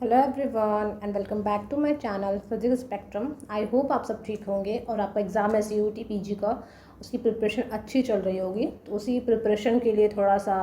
Hello everyone and welcome back to my channel physics spectrum. I hope आप सब ठीक होंगे और आपका एग्ज़ाम है CUET PG का, उसकी प्रिपरेशन अच्छी चल रही होगी। तो उसी प्रिपरेशन के लिए थोड़ा सा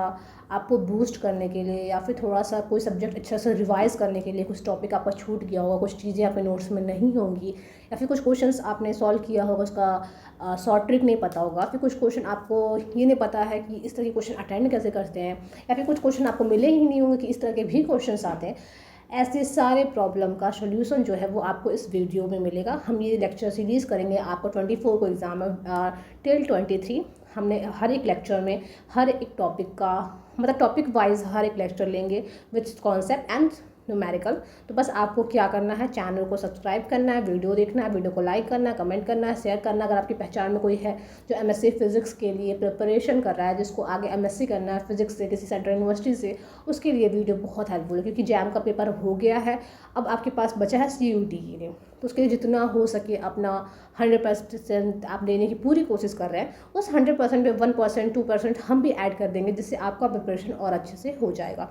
आपको बूस्ट करने के लिए या फिर थोड़ा सा कोई सब्जेक्ट अच्छे से रिवाइज करने के लिए कुछ टॉपिक आपका छूट गया होगा, कुछ चीज़ें आपके नोट्स में नहीं होंगी या फिर कुछ क्वेश्चंस आपने सॉल्व किया होगा, उसका शॉर्ट ट्रिक नहीं पता होगा, फिर कुछ क्वेश्चन आपको ये नहीं पता है कि इस तरह के क्वेश्चन अटेंड कैसे करते हैं, या फिर कुछ क्वेश्चन आपको मिले ही नहीं होंगे कि इस तरह के भी क्वेश्चन आते हैं। ऐसे सारे प्रॉब्लम का सोल्यूशन जो है वो आपको इस वीडियो में मिलेगा। हम ये लेक्चर सीरीज़ करेंगे, आपको 24 को एग्ज़ाम है टिल 23। हमने हर एक लेक्चर में हर एक टॉपिक का मतलब टॉपिक वाइज हर एक लेक्चर लेंगे विथ कॉन्सेप्ट एंड न्यूमेरिकल। तो बस आपको क्या करना है, चैनल को सब्सक्राइब करना है, वीडियो देखना है, वीडियो को लाइक करना है, कमेंट करना है, शेयर करना है। अगर आपकी पहचान में कोई है जो MSc फिज़िक्स के लिए प्रिपरेशन कर रहा है, जिसको आगे MSc करना है फिज़िक्स से किसी सेंट्रल यूनिवर्सिटी से, उसके लिए वीडियो बहुत हेल्पफुल है। क्योंकि जैम का पेपर हो गया है, अब आपके पास बचा है CUET के लिए। तो उसके लिए जितना हो सके अपना 100% आप देने की पूरी कोशिश कर रहे हैं। उस 100% पे 1% 2% हम भी ऐड कर देंगे, जिससे आपका प्रिपरेशन और अच्छे से हो जाएगा।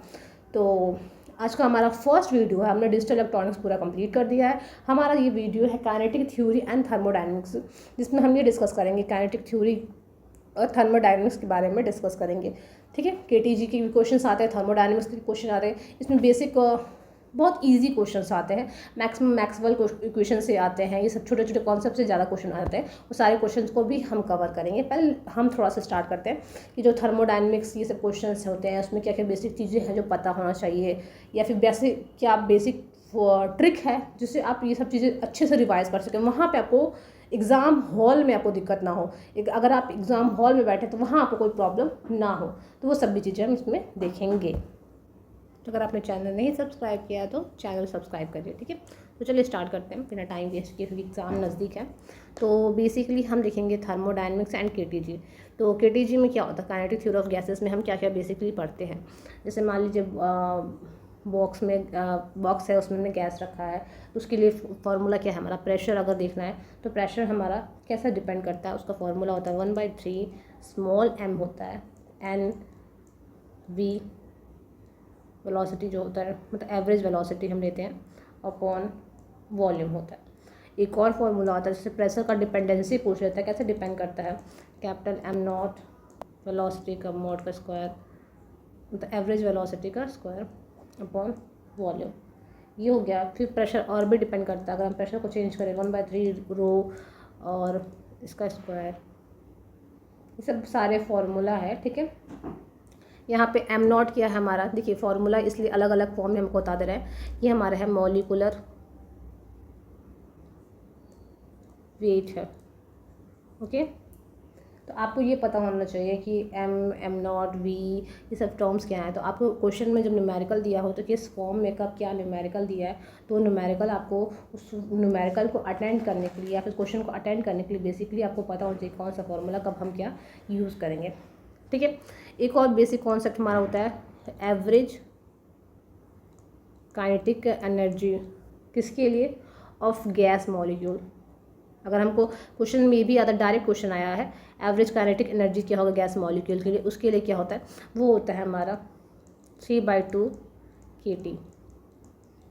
तो आज का हमारा फर्स्ट वीडियो है, हमने डिजिटल इलेक्ट्रॉनिक्स पूरा कंप्लीट कर दिया है। हमारा ये वीडियो है काइनेटिक थ्योरी एंड थर्मोडायनेमिक्स, जिसमें हम ये डिस्कस करेंगे काइनेटिक थ्योरी और थर्मोडायनेमिक्स के बारे में डिस्कस करेंगे। ठीक है, KTG के भी क्वेश्चन आते हैं, थर्मोडायनेमिक्स के क्वेश्चन आते हैं। इसमें बेसिक बहुत इजी क्वेश्चंस आते हैं, मैक्सिमम मैक्सवेल इक्वेशन से आते हैं, ये सब छोटे छोटे कॉन्सेप्ट से ज़्यादा क्वेश्चन आते हैं। वो सारे क्वेश्चंस को भी हम कवर करेंगे। पहले हम थोड़ा सा स्टार्ट करते हैं कि जो थर्मोडायनेमिक्स ये सब क्वेश्चंस होते हैं, उसमें क्या क्या बेसिक चीज़ें हैं जो पता होना चाहिए, या फिर बेसिक क्या बेसिक ट्रिक है जिससे आप ये सब चीज़ें अच्छे से रिवाइज कर सकें। वहाँ पर आपको एग्ज़ाम हॉल में आपको दिक्कत ना हो, अगर आप एग्ज़ाम हॉल में बैठे तो वहाँ आपको कोई प्रॉब्लम ना हो। तो वो सब भी चीज़ें हम इसमें देखेंगे। तो अगर आपने चैनल नहीं सब्सक्राइब किया तो चैनल सब्सक्राइब करिए। ठीक है, तो चलिए स्टार्ट करते हैं बिना टाइम वेस्ट किए, क्योंकि एग्ज़ाम नज़दीक है। तो बेसिकली हम देखेंगे थर्मोडायनेमिक्स एंड KTG। तो KTG में क्या होता है, काइनेटिक थ्योरी ऑफ गैसेस में हम क्या क्या बेसिकली पढ़ते हैं। जैसे मान लीजिए बॉक्स है, उसमें हमने गैस रखा है, तो उसके लिए फार्मूला क्या है हमारा, प्रेशर अगर देखना है तो प्रेशर हमारा कैसा डिपेंड करता है, उसका फार्मूला होता है 1/3 स्मॉल m होता है NV वेलोसिटी जो होता है, मतलब एवरेज वेलोसिटी हम लेते हैं, अपॉन वॉल्यूम होता है। एक और फार्मूला होता है जैसे प्रेशर का डिपेंडेंसी पूछ लेता है, कैसे डिपेंड करता है, कैपिटल M0 वेलोसिटी का मॉड का स्क्वायर, मतलब एवरेज वेलोसिटी का स्क्वायर अपॉन वॉल्यूम। ये हो गया। फिर प्रेशर और भी डिपेंड करता है, अगर हम प्रेशर को चेंज करें 1/3 रो और इसका स्क्वायर, ये सब सारे फार्मूला है। ठीक है, यहाँ पे M0 क्या है हमारा, देखिए फार्मूला इसलिए अलग अलग फॉर्म में हमको बता दे रहे हैं। ये हमारा है मॉलिकुलर वेट है। ओके, तो आपको ये पता होना चाहिए कि M0 V ये सब टर्म्स क्या है। तो आपको क्वेश्चन में जब न्यूमेरिकल दिया हो तो किस फॉर्म में कब क्या न्यूमेरिकल दिया है, तो न्यूमेरिकल आपको उस न्यूमेरिकल को अटेंड करने के लिए या फिर क्वेश्चन को अटेंड करने के लिए बेसिकली आपको पता होना चाहिए कौन सा फॉर्मूला कब हम क्या यूज़ करेंगे। ठीक है, एक और बेसिक कॉन्सेप्ट हमारा होता है एवरेज काइनेटिक एनर्जी, किसके लिए, ऑफ गैस मॉलिक्यूल। अगर हमको क्वेश्चन में भी आता डायरेक्ट क्वेश्चन आया है एवरेज काइनेटिक एनर्जी क्या होगा गैस मॉलिक्यूल के लिए, उसके लिए क्या होता है, वो होता है हमारा 3/2 kT।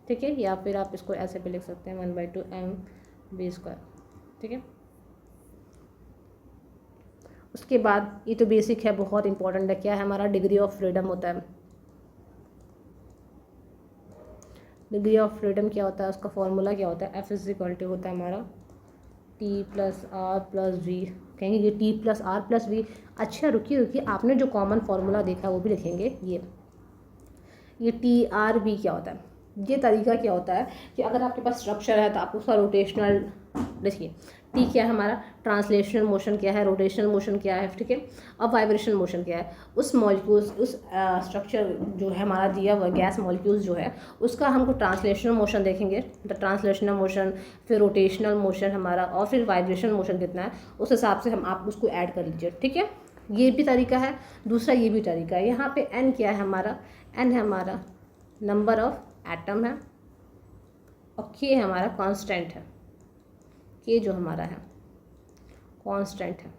ठीक है, या फिर आप इसको ऐसे भी लिख सकते हैं 1/2 mv²। ठीक है, उसके बाद ये तो बेसिक है, बहुत इंपॉर्टेंट है, क्या है हमारा डिग्री ऑफ फ्रीडम होता है। डिग्री ऑफ फ्रीडम क्या होता है, उसका फॉर्मूला क्या होता है, F होता है हमारा T+R+V। कहेंगे ये T+R+V, अच्छा रुकिए आपने जो कॉमन फार्मूला देखा वो भी लिखेंगे। ये TRV क्या होता है, ये तरीका क्या होता है कि अगर आपके पास स्ट्रक्चर है तो आप उसका रोटेशनल, देखिए टी क्या है हमारा, ट्रांसलेशनल मोशन क्या है, रोटेशनल मोशन क्या है, ठीक है, अब वाइब्रेशन मोशन क्या है। उस मॉलिक्यूल्स उस स्ट्रक्चर जो है हमारा दिया हुआ गैस मॉलिक्यूल्स जो है उसका हमको ट्रांसलेशनल मोशन देखेंगे, द ट्रांसलेशनल मोशन, फिर रोटेशनल मोशन हमारा, और फिर वाइब्रेशन मोशन कितना है, उस हिसाब से हम आप उसको ऐड कर लीजिए। ठीक है, ये भी तरीका है, दूसरा ये भी तरीका है। यहाँ पे एन क्या है हमारा, एन है हमारा नंबर ऑफ एटम है, और के हमारा कांस्टेंट है, के जो हमारा है कांस्टेंट है।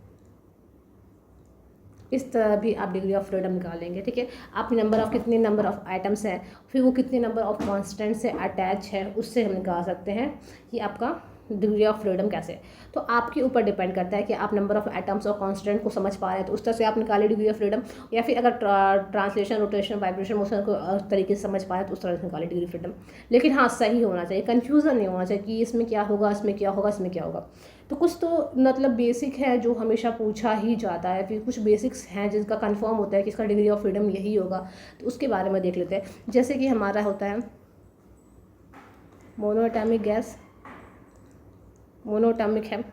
इस तरह भी आप डिग्री ऑफ फ्रीडम निकालेंगे। ठीक है, आप नंबर ऑफ कितने नंबर ऑफ आइटम्स हैं, फिर वो कितने नंबर ऑफ कॉन्स्टेंट से अटैच है, उससे हम निकाल सकते हैं कि आपका डिग्री ऑफ फ्रीडम कैसे है। तो आपके ऊपर डिपेंड करता है कि आप नंबर ऑफ एटम्स और कांस्टेंट को समझ पा रहे हैं तो उस तरह से आप निकालें डिग्री ऑफ फ्रीडम, या फिर अगर ट्रांसलेशन, रोटेशन, वाइब्रेशन, मोशन को तरीके से समझ पा रहे हैं तो उस तरह से निकालें डिग्री ऑफ फ्रीडम। लेकिन हाँ, सही होना चाहिए, कन्फ्यूज़न नहीं होना चाहिए कि इसमें क्या होगा, इसमें क्या होगा, इसमें क्या होगा। तो कुछ तो मतलब बेसिक है जो हमेशा पूछा ही जाता है, फिर कुछ बेसिक्स हैं जिनका कंफर्म होता है कि इसका डिग्री ऑफ फ्रीडम यही होगा, तो उसके बारे में देख लेते हैं। जैसे कि हमारा होता है मोनोएटॉमिक गैस, मोनोएटॉमिक है,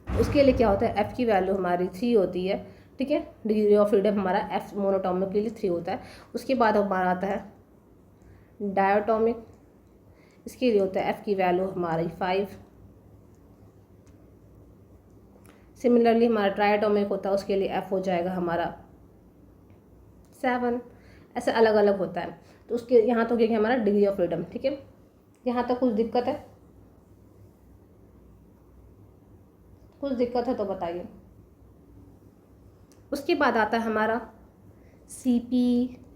उसके लिए क्या होता है, एफ़ की वैल्यू हमारी 3 होती है। ठीक है, डिग्री ऑफ फ्रीडम हमारा एफ मोनोएटॉमिक के लिए 3 होता है। उसके बाद हमारा आता है डायटोमिक, इसके लिए होता है एफ़ की वैल्यू हमारी 5। सिमिलरली हमारा ट्राइएटोमिक होता है, उसके लिए एफ़ हो जाएगा हमारा 7। ऐसे अलग अलग होता है। तो उसके यहाँ तो क्या हमारा डिग्री ऑफ फ्रीडम। ठीक है, यहाँ तक कुछ दिक्कत है, कुछ दिक्कत है तो बताइए। उसके बाद आता है हमारा CP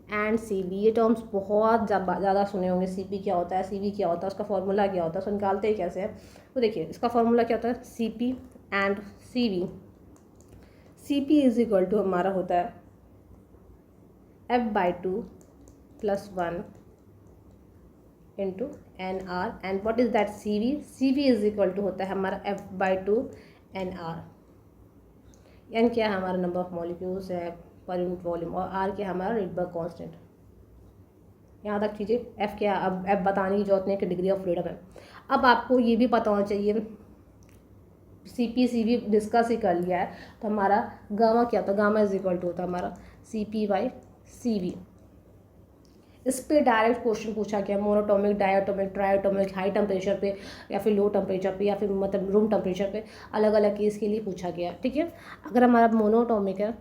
एंड CV। ये टर्म्स बहुत ज़्यादा सुने होंगे। CP क्या होता है, CV क्या होता है, उसका फॉर्मूला क्या होता है, उसको निकालते ही कैसे हैं। तो देखिए इसका फॉर्मूला क्या होता है, CP and CV। CP is equal to हमारा होता है F/2 + 1 into NR। And what is that CV? CV is equal to होता है हमारा F/2 NR। एन क्या है हमारा नंबर ऑफ मॉलिक्यूल्स है पर यूनिट वॉल्यूम, और आर क्या है हमारा रेडबर्ग कांस्टेंट। यहाँ तक चीज़ें। एफ क्या है, अब एफ बताने की जरूरत नहीं कि डिग्री ऑफ फ्रीडम है। अब आपको ये भी पता होना चाहिए, CP CV डिस्कस ही कर लिया है, तो हमारा गामा क्या होता है, गामा इज इक्वल टू होता है हमारा CP/CV। इस पे डायरेक्ट क्वेश्चन पूछा गया, मोनोटॉमिक, डायटोमिक, ट्राइएटोमिक, हाई टेम्परेचर पे या फिर लो टेम्परेचर पे या फिर मतलब रूम टेम्परेचर पे, अलग अलग केस के लिए पूछा गया। ठीक है, अगर हमारा मोनोटॉमिक है,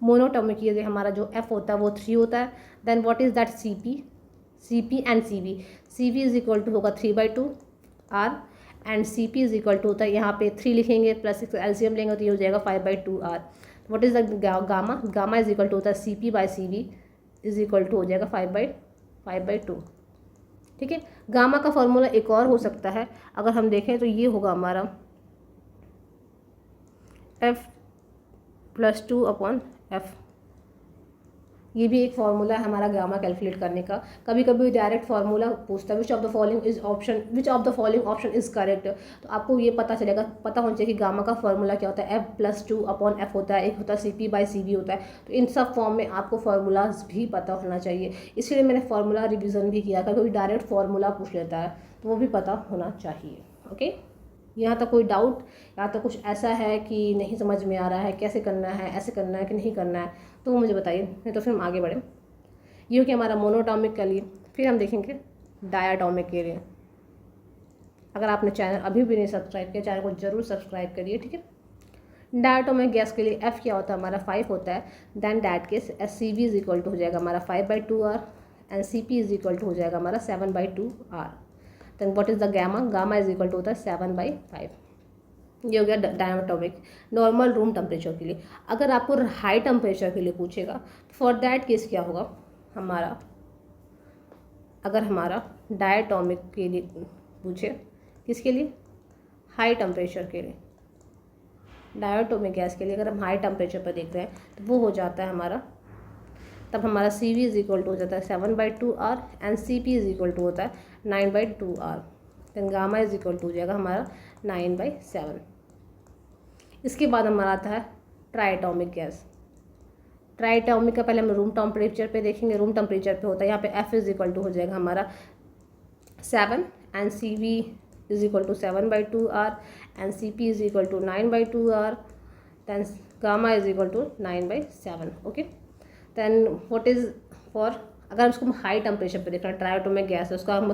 मोनोटॉमिक ये हमारा जो F होता है वो 3 होता है। Then what is that CP and CV is equal to होगा 3/2 R and CP is equal to होता है, यहाँ पे 3 लिखेंगे प्लस LCM लेंगे तो ये हो जाएगा 5/2 R। What is the gamma is equal to होता है CP/CV इज इक्वल टू हो जाएगा 5/2। ठीक है, गामा का फॉर्मूला एक और हो सकता है, अगर हम देखें तो ये होगा हमारा F+2/F। ये भी एक फार्मूला है हमारा गामा कैलकुलेट करने का। कभी कभी डायरेक्ट फार्मूला पूछता है विच of the following option is correct. तो आपको ये पता चलेगा, पता होना चाहिए कि गामा का फार्मूला क्या होता है, F+2/F होता है, एक होता है CP/CV होता है। तो इन सब फॉर्म में आपको फार्मूलाज भी पता होना चाहिए, इसलिए मैंने फार्मूला रिविज़न भी किया। कभी डायरेक्ट फार्मूला पूछ लेता है तो वो भी पता होना चाहिए। ओके, यहाँ तक कोई डाउट, यहाँ तक कुछ ऐसा है कि नहीं समझ में आ रहा है, कैसे करना है, ऐसे करना है कि नहीं करना है, तो वो मुझे बताइए, नहीं तो फिर हम आगे बढ़ें। ये हो कि हमारा मोनोटॉमिक के लिए, फिर हम देखेंगे डायटोमिक के लिए। अगर आपने चैनल अभी भी नहीं सब्सक्राइब किया, चैनल को जरूर सब्सक्राइब करिए। ठीक है, डायटोमिक गैस के लिए F क्या होता है हमारा 5 होता है। Then that case CV is equal to हो जाएगा हमारा 5/2 R and CP is equal to हो जाएगा हमारा 7/2 R। Then what is the gamma is equal to होता है 7/5। ये हो गया डायटोमिक, नॉर्मल रूम टेम्परेचर के लिए। अगर आपको हाई टेम्परेचर के लिए पूछेगा तो फॉर दैट केस क्या होगा हमारा, अगर हमारा डायटोमिक के लिए पूछे, किसके लिए, हाई टेम्परेचर के लिए, डायटोमिक गैस के लिए अगर हम हाई टेम्परेचर पर देख रहे हैं तो वो हो जाता है हमारा, तब हमारा CV इज इक्वल टू हो जाता है 7/2 R and CP is equal to होता है 9/2 R। Then gamma is equal to हो जाएगा हमारा 9/7। इसके बाद हमारा आता है ट्राइएटोमिक गैस। ट्राइएटोमिक का पहले हम रूम टेम्परेचर पे देखेंगे। रूम टेम्परेचर पे होता है यहाँ पे F इज इक्वल टू हो जाएगा हमारा 7 and CV is equal to 7/2 R and CP is equal to 9/2 R। Then gamma is equal to 9/7। Okay, then what is for, अगर उसको हम हाई टेम्परेचर पे देख रहे हैं, ट्राइएटोमिक गैस है, उसका हम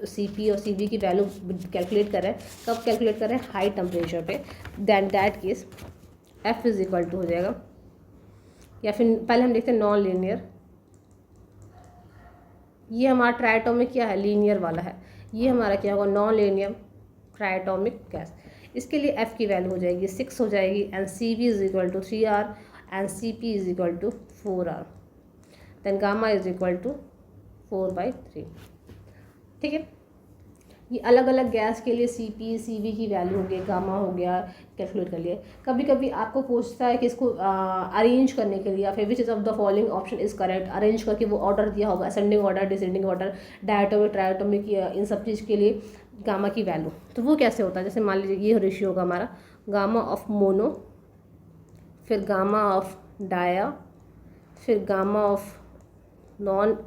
CP और CV की वैल्यू कैलकुलेट कर रहे हैं, कब कैलकुलेट कर रहे हैं, हाई टेम्परेचर पे। Then that case F is equal to हो जाएगा, या फिर पहले हम देखते हैं नॉन लीनियर। ये हमारा ट्राइएटोमिक क्या है, लीनियर वाला है। ये हमारा क्या होगा, नॉन लीनियर ट्राइएटोमिक गैस। इसके लिए एफ़ की वैल्यू हो जाएगी 6 हो जाएगी, and C B is equal to 3R and C P is equal to 4R, then gamma is equal to 4/3। ठीक है, ये अलग अलग गैस के लिए सी पी सी वी की वैल्यू हो गई, गामा हो गया, कैलकुलेट कर लिए। कभी कभी आपको पूछता है कि इसको अरेंज करने के लिए, या फिर which is of the following option is correct, arrange करके वो ऑर्डर दिया होगा, ascending order, descending order, diatomic, triatomic, इन सब चीज़ के लिए गामा की वैल्यू। तो वो कैसे होता है, जैसे मान लीजिए ये रेशियो होगा हमारा गामा ऑफ मोनो, फिर गामा ऑफ डाया, फिर गामा ऑफ नॉन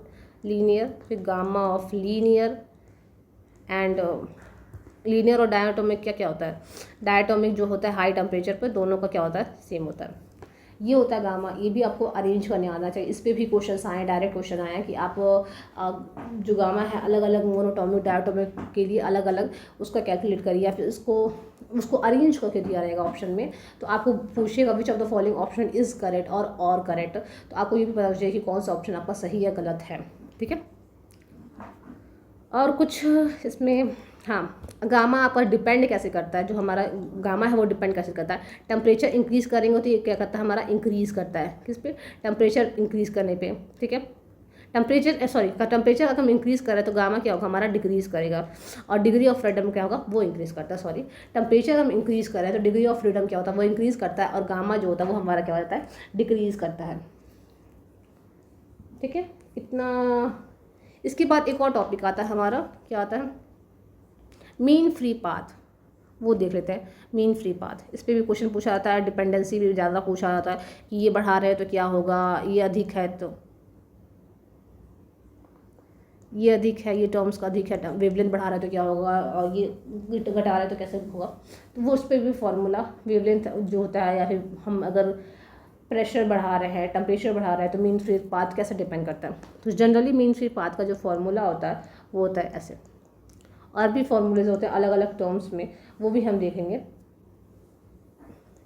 लीनियर, फिर gamma of linear, and linear और डायटोमिक क्या क्या होता है, डायटोमिक जो होता है हाई टेम्परेचर पर, दोनों का क्या होता है, सेम होता है। ये होता है गामा। ये भी आपको अरेंज करने आना चाहिए। इस पर भी क्वेश्चन आए, डायरेक्ट क्वेश्चन आया कि आप जो गामा है अलग अलग मोनोटोमिक डायटोमिक के लिए अलग अलग उसका कैलकुलेट करिए, या फिर उसको अरेंज करके दिया रहेगा ऑप्शन में। तो आपको पूछिएगा विच of the following option is correct और करेक्ट, तो आपको ये भी पता चलिए कि कौन सा ऑप्शन आपका सही या गलत है। ठीक है, और कुछ इसमें, हाँ, गामा आपका डिपेंड कैसे करता है, जो हमारा गामा है वो डिपेंड कैसे करता है, टेम्परेचर इंक्रीज़ करेंगे तो ये क्या करता है, हमारा इंक्रीज़ करता है किस पे, टेम्परेचर इंक्रीज़ करने पे। ठीक है, टेम्परेचर अगर हम इंक्रीज़ करें तो गामा क्या होगा, हमारा डिक्रीज़ करेगा, और डिग्री ऑफ फ्रीडम क्या होगा, वो इंक्रीज़ करता है। सॉरी, टेम्परेचर हम इंक्रीज़ करें तो डिग्री ऑफ फ्रीडम क्या होता है, वो इंक्रीज़ करता है, और गामा जो होता है वो हमारा क्या होता है, डिक्रीज़ करता है। ठीक है, इतना। इसके बाद एक और टॉपिक आता है हमारा, क्या आता है, मीन फ्री पाथ। वो देख लेते हैं, मीन फ्री पाथ। इस पर भी क्वेश्चन पूछा जाता है, डिपेंडेंसी भी ज़्यादा पूछा जाता है कि ये बढ़ा रहे हैं तो क्या होगा, ये अधिक है तो ये अधिक है, ये टर्म्स का अधिक है, वेवलेंथ बढ़ा रहा है तो क्या होगा, और ये घटा रहा है तो कैसे होगा। तो वो उस पर भी फॉर्मूला, वेवलेंथ जो होता है, या फिर हम अगर प्रेशर बढ़ा रहे हैं, टेम्परेचर बढ़ा रहे हैं, तो मीन फ्री पाथ कैसे डिपेंड करता है। तो जनरली मीन फ्री पाथ का जो फॉर्मूला होता है वो होता है ऐसे। और भी फॉर्मूलेज होते हैं अलग अलग टर्म्स में, वो भी हम देखेंगे।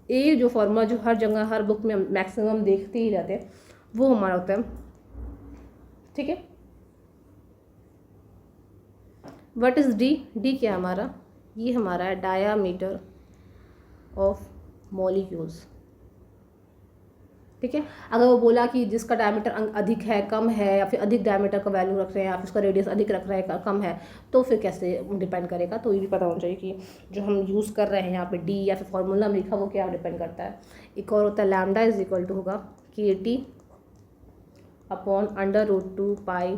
ये जो फॉर्मूला जो हर जगह हर बुक में मैक्सिमम देखते ही रहते हैं, वो हमारा होता है। ठीक है, व्हाट इज़ डी, डी क्या हमारा, ये हमारा है डायामीटर ऑफ मॉलिक्यूल्स। ठीक है, अगर वो बोला कि जिसका डायमीटर अधिक है, कम है, या फिर अधिक डायमीटर का वैल्यू रख रहे हैं, या फिर उसका रेडियस अधिक रख रहे हैं, कम है, तो फिर कैसे डिपेंड करेगा। तो ये भी पता होना चाहिए कि जो हम यूज़ कर रहे हैं यहाँ पे डी या फिर फॉर्मूला में लिखा वो क्या डिपेंड करता है। एक और होता है लैम्डा इज इक्वल टू होगा KT upon √2 pi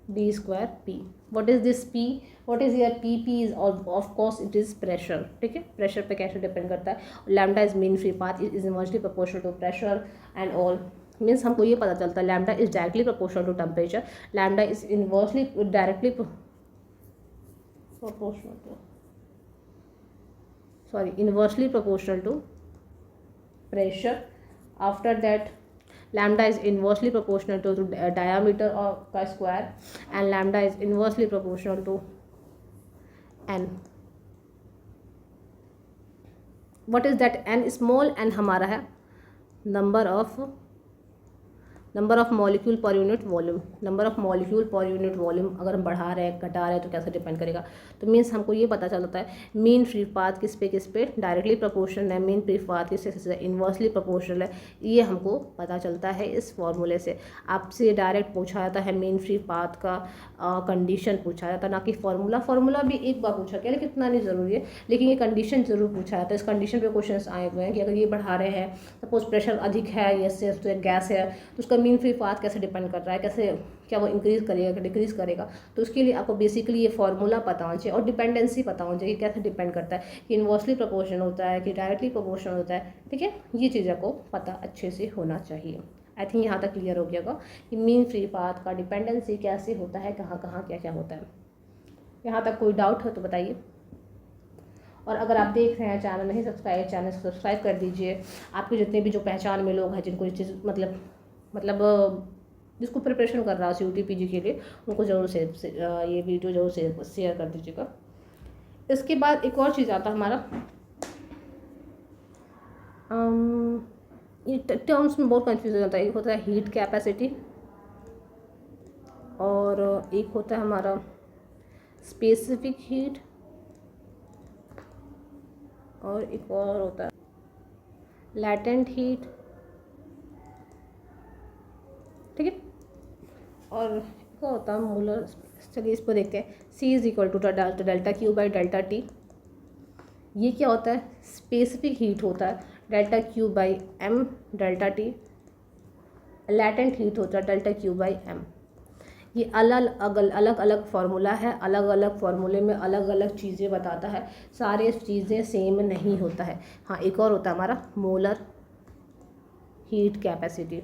d² P। What is this P? What is your P? P is of course it is pressure। ठीक है, प्रेशर पे कैसे डिपेंड करता है। Lambda is mean free path, is inversely proportional to pressure and all. Means हमको ये पता चलता है lambda is directly proportional to temperature, lambda is inversely directly proportional to, sorry, inversely proportional to pressure. After that lambda is inversely proportional to diameter of का square, and lambda is inversely proportional to n. what is that n? small n हमारा है number of molecule per unit volume. Number of molecule per unit volume अगर हम बढ़ा रहे हैं, घटा रहे हैं, तो कैसे डिपेंड करेगा। तो मीन्स हमको ये पता चलता है मीन फ्री पाथ किस पे डायरेक्टली प्रोपोर्शनल है, मीन फ्री पाथ किससे इन्वर्सली प्रोपोर्शनल है। ये हमको पता चलता है इस फॉर्मूले से। आपसे डायरेक्ट पूछा जाता है मीन फ्री पाथ का कंडीशन पूछा जाता है, ना कि फार्मूला भी एक बार पूछा गया, लेकिन इतना नहीं ज़रूरी है, लेकिन ये कंडीशन जरूर पूछा जाता है। इस कंडीशन पे क्वेश्चन आए हुए हैं कि अगर ये बढ़ा रहे हैं, सपोज प्रेशर अधिक है, ये गैस है, तो उसका मीन फ्री पाथ कैसे डिपेंड कर रहा है, कैसे क्या वो इंक्रीज़ करेगा कि डिक्रीज़ करेगा। तो उसके लिए आपको बेसिकली ये फॉर्मूला पता होना चाहिए और डिपेंडेंसी पता होना चाहिए कि कैसे डिपेंड करता है, कि इन्वर्सली प्रोपोर्शनल होता है कि डायरेक्टली प्रोपोर्शनल होता है। ठीक है, ये चीज़ आपको पता अच्छे से होना चाहिए। आई थिंक यहाँ तक क्लियर हो गया होगा कि मीन फ्री पाथ का डिपेंडेंसी कैसे होता है, कहाँ कहाँ क्या क्या होता है। यहाँ तक कोई डाउट हो तो बताइए। और अगर आप देख रहे हैं चैनल नहीं सब्सक्राइब, चैनल सब्सक्राइब कर दीजिए। आपके जितने भी जो पहचान में लोग हैं जिनको ये चीज़ मतलब जिसको प्रिपरेशन कर रहा है CUT PG के लिए, उनको ज़रूर ये वीडियो ज़रूर शेयर कर दीजिएगा। इसके बाद एक और चीज़ आता है हमारा, ये टर्म्स में बहुत कंफ्यूज हो जाता है। एक होता है हीट कैपेसिटी और एक होता है हमारा स्पेसिफिक हीट और एक और होता है लैटेंट हीट, ठीक है। और क्या होता है मोलर, चलिए इसको देखते हैं। C is equal to delta Q by delta T. ये क्या होता है, स्पेसिफिक हीट होता है, delta Q by M delta T. Latent heat होता है डेल्टा क्यू बाई एम। ये अलग अलग फार्मूला है, अलग अलग फार्मूले में अलग अलग चीज़ें बताता है, सारे चीज़ें सेम नहीं होता है। हाँ, एक और होता है हमारा मोलर हीट कैपेसिटी।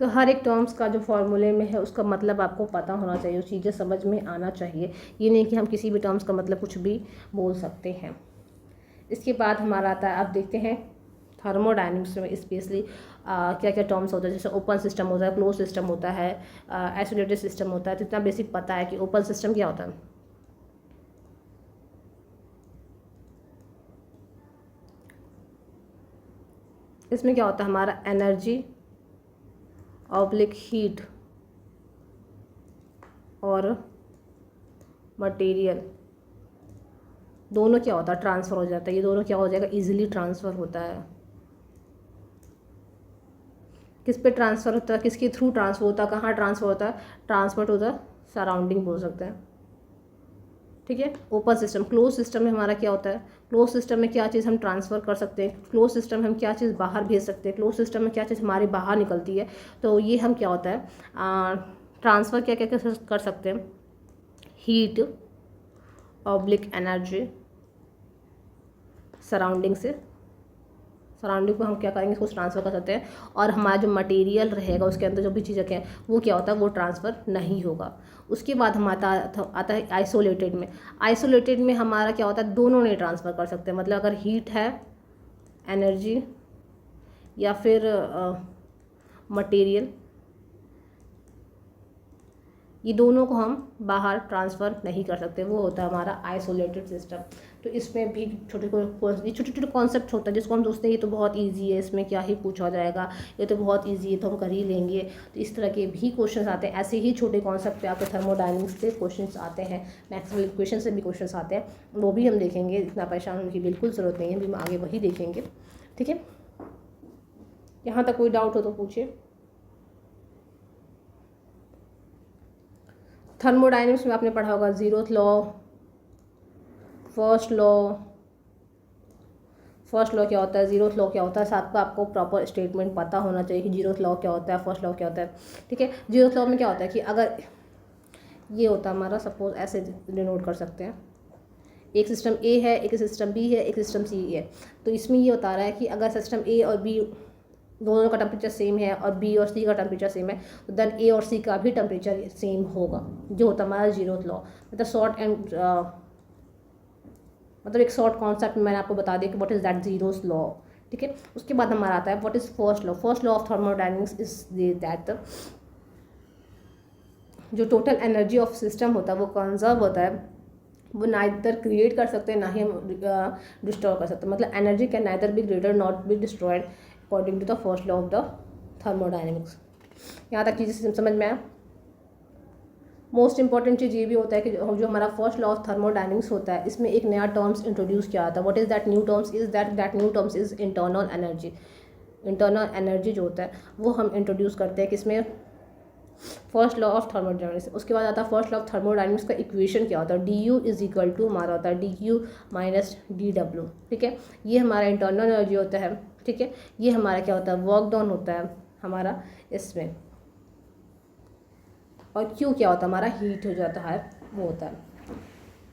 तो हर एक टर्म्स का जो फॉर्मूले में है उसका मतलब आपको पता होना चाहिए, उस चीज़ें समझ में आना चाहिए। ये नहीं कि हम किसी भी टर्म्स का मतलब कुछ भी बोल सकते हैं। इसके बाद हमारा आता है, अब देखते हैं थर्मोडायनेमिक्स में स्पेशली क्या क्या टर्म्स होते हैं। जैसे ओपन सिस्टम होता है, क्लोज सिस्टम होता है, आइसोलेटेड सिस्टम होता है। तो इतना बेसिक पता है कि ओपन सिस्टम क्या होता है। इसमें क्या होता है, हमारा एनर्जी ऑब्लिक हीट और मटेरियल दोनों क्या होता है, ट्रांसफ़र हो जाता है। ये दोनों क्या हो जाएगा, इजीली ट्रांसफ़र होता है। किस पे ट्रांसफ़र होता है, किसके थ्रू ट्रांसफ़र होता है, कहाँ ट्रांसफ़र होता है, ट्रांसफर होता है सराउंडिंग बोल सकते हैं, ठीक है। ओपन सिस्टम, क्लोज सिस्टम में हमारा क्या होता है, क्लोज सिस्टम में क्या चीज़ हम ट्रांसफ़र कर सकते हैं, क्लोज सिस्टम में हम क्या चीज़ बाहर भेज सकते हैं, क्लोज सिस्टम में क्या चीज़ हमारे बाहर निकलती है। तो ये हम क्या होता है, ट्रांसफ़र क्या क्या कर सकते हैं, हीट ऑब्लिक एनर्जी सराउंडिंग से, सराउंडिंग को हम क्या करेंगे, इसको ट्रांसफ़र कर सकते हैं। और हमारा जो मटेरियल रहेगा उसके अंदर जो भी चीज़ें हैं वो क्या होता है, वो ट्रांसफ़र नहीं होगा। उसके बाद हम आता है आइसोलेटेड में। आइसोलेटेड में हमारा क्या होता है, दोनों नहीं ट्रांसफ़र कर सकते। मतलब अगर हीट है, एनर्जी या फिर मटेरियल, ये दोनों को हम बाहर ट्रांसफ़र नहीं कर सकते, वो होता है हमारा आइसोलेटेड सिस्टम। तो इसमें भी छोटे छोटे कॉन्सेप्ट होता है जिसको हम सोचते हैं ये तो बहुत इजी है, इसमें क्या ही पूछा जाएगा, ये तो बहुत इजी है तो हम कर ही लेंगे। तो इस तरह के भी क्वेश्चंस आते हैं। ऐसे ही छोटे कॉन्सेप्ट पे आपके थर्मोडायनेमिक्स से क्वेश्चंस आते हैं, मैक्सवेल इक्वेशन से भी क्वेश्चंस आते हैं, वो भी हम देखेंगे। इतना परेशान होने की बिल्कुल ज़रूरत नहीं है, भी हम आगे वही देखेंगे, ठीक है। यहाँ तक कोई डाउट हो तो पूछिए। थर्मोडायनेमिक्स में आपने पढ़ा होगा जीरोथ लॉ, फर्स्ट लॉ क्या होता है, जीरोथ लॉ क्या होता है। साथ में आपको प्रॉपर स्टेटमेंट पता होना चाहिए कि जीरोथ लॉ क्या होता है, फर्स्ट लॉ क्या होता है, ठीक है। जीरोथ लॉ में क्या होता है कि अगर ये होता है हमारा, सपोज ऐसे डिनोट कर सकते हैं, एक सिस्टम ए है, एक सिस्टम बी है, एक सिस्टम सी है। तो इसमें ये बता रहा है कि अगर सिस्टम ए और बी दोनों का टेम्परेचर सेम है और बी और सी का टेम्परेचर सेम है, तो देन ए और सी का भी टेम्परेचर सेम होगा, जो होता है हमारा जीरोथ लॉ। मतलब शॉर्ट एंड मतलब एक शॉर्ट कॉन्सेप्ट मैंने आपको बता दिया कि what is that zeroth law, ठीक है। उसके बाद हमारा आता है what is first law. First law of thermodynamics is that जो टोटल एनर्जी ऑफ सिस्टम होता है वो कंजर्व होता है, वो नाइदर क्रिएट कर सकते हैं ना ही हम डिस्ट्रॉय कर सकते हैं। मतलब energy can neither be created not be destroyed according to the first law of the thermodynamics. यहाँ तक चीज़ें समझ में आया। मोस्ट इंपॉर्टेंट चीज़ ये भी होता है कि जो हमारा फर्स्ट लॉ ऑफ थर्मोडायनेमिक्स होता है, इसमें एक नया टर्म्स इंट्रोड्यूस किया जाता है। What is that new terms, is that new terms is internal energy. Internal energy जो होता है वो हम इंट्रोड्यूस करते हैं किसमें, फर्स्ट लॉ ऑफ थर्मोडायनेमिक्स। उसके बाद आता है फर्स्ट लॉ ऑफ थर्मोडायनेमिक्स का इक्वेशन क्या होता है, D U is equal to हमारा होता है D Q minus D W, ठीक है। ये हमारा इंटरनल एनर्जी होता है, ठीक है। ये हमारा क्या होता है, वर्क डाउन होता है हमारा इसमें। और क्यू क्या होता है, हमारा हीट हो जाता है, वो होता है।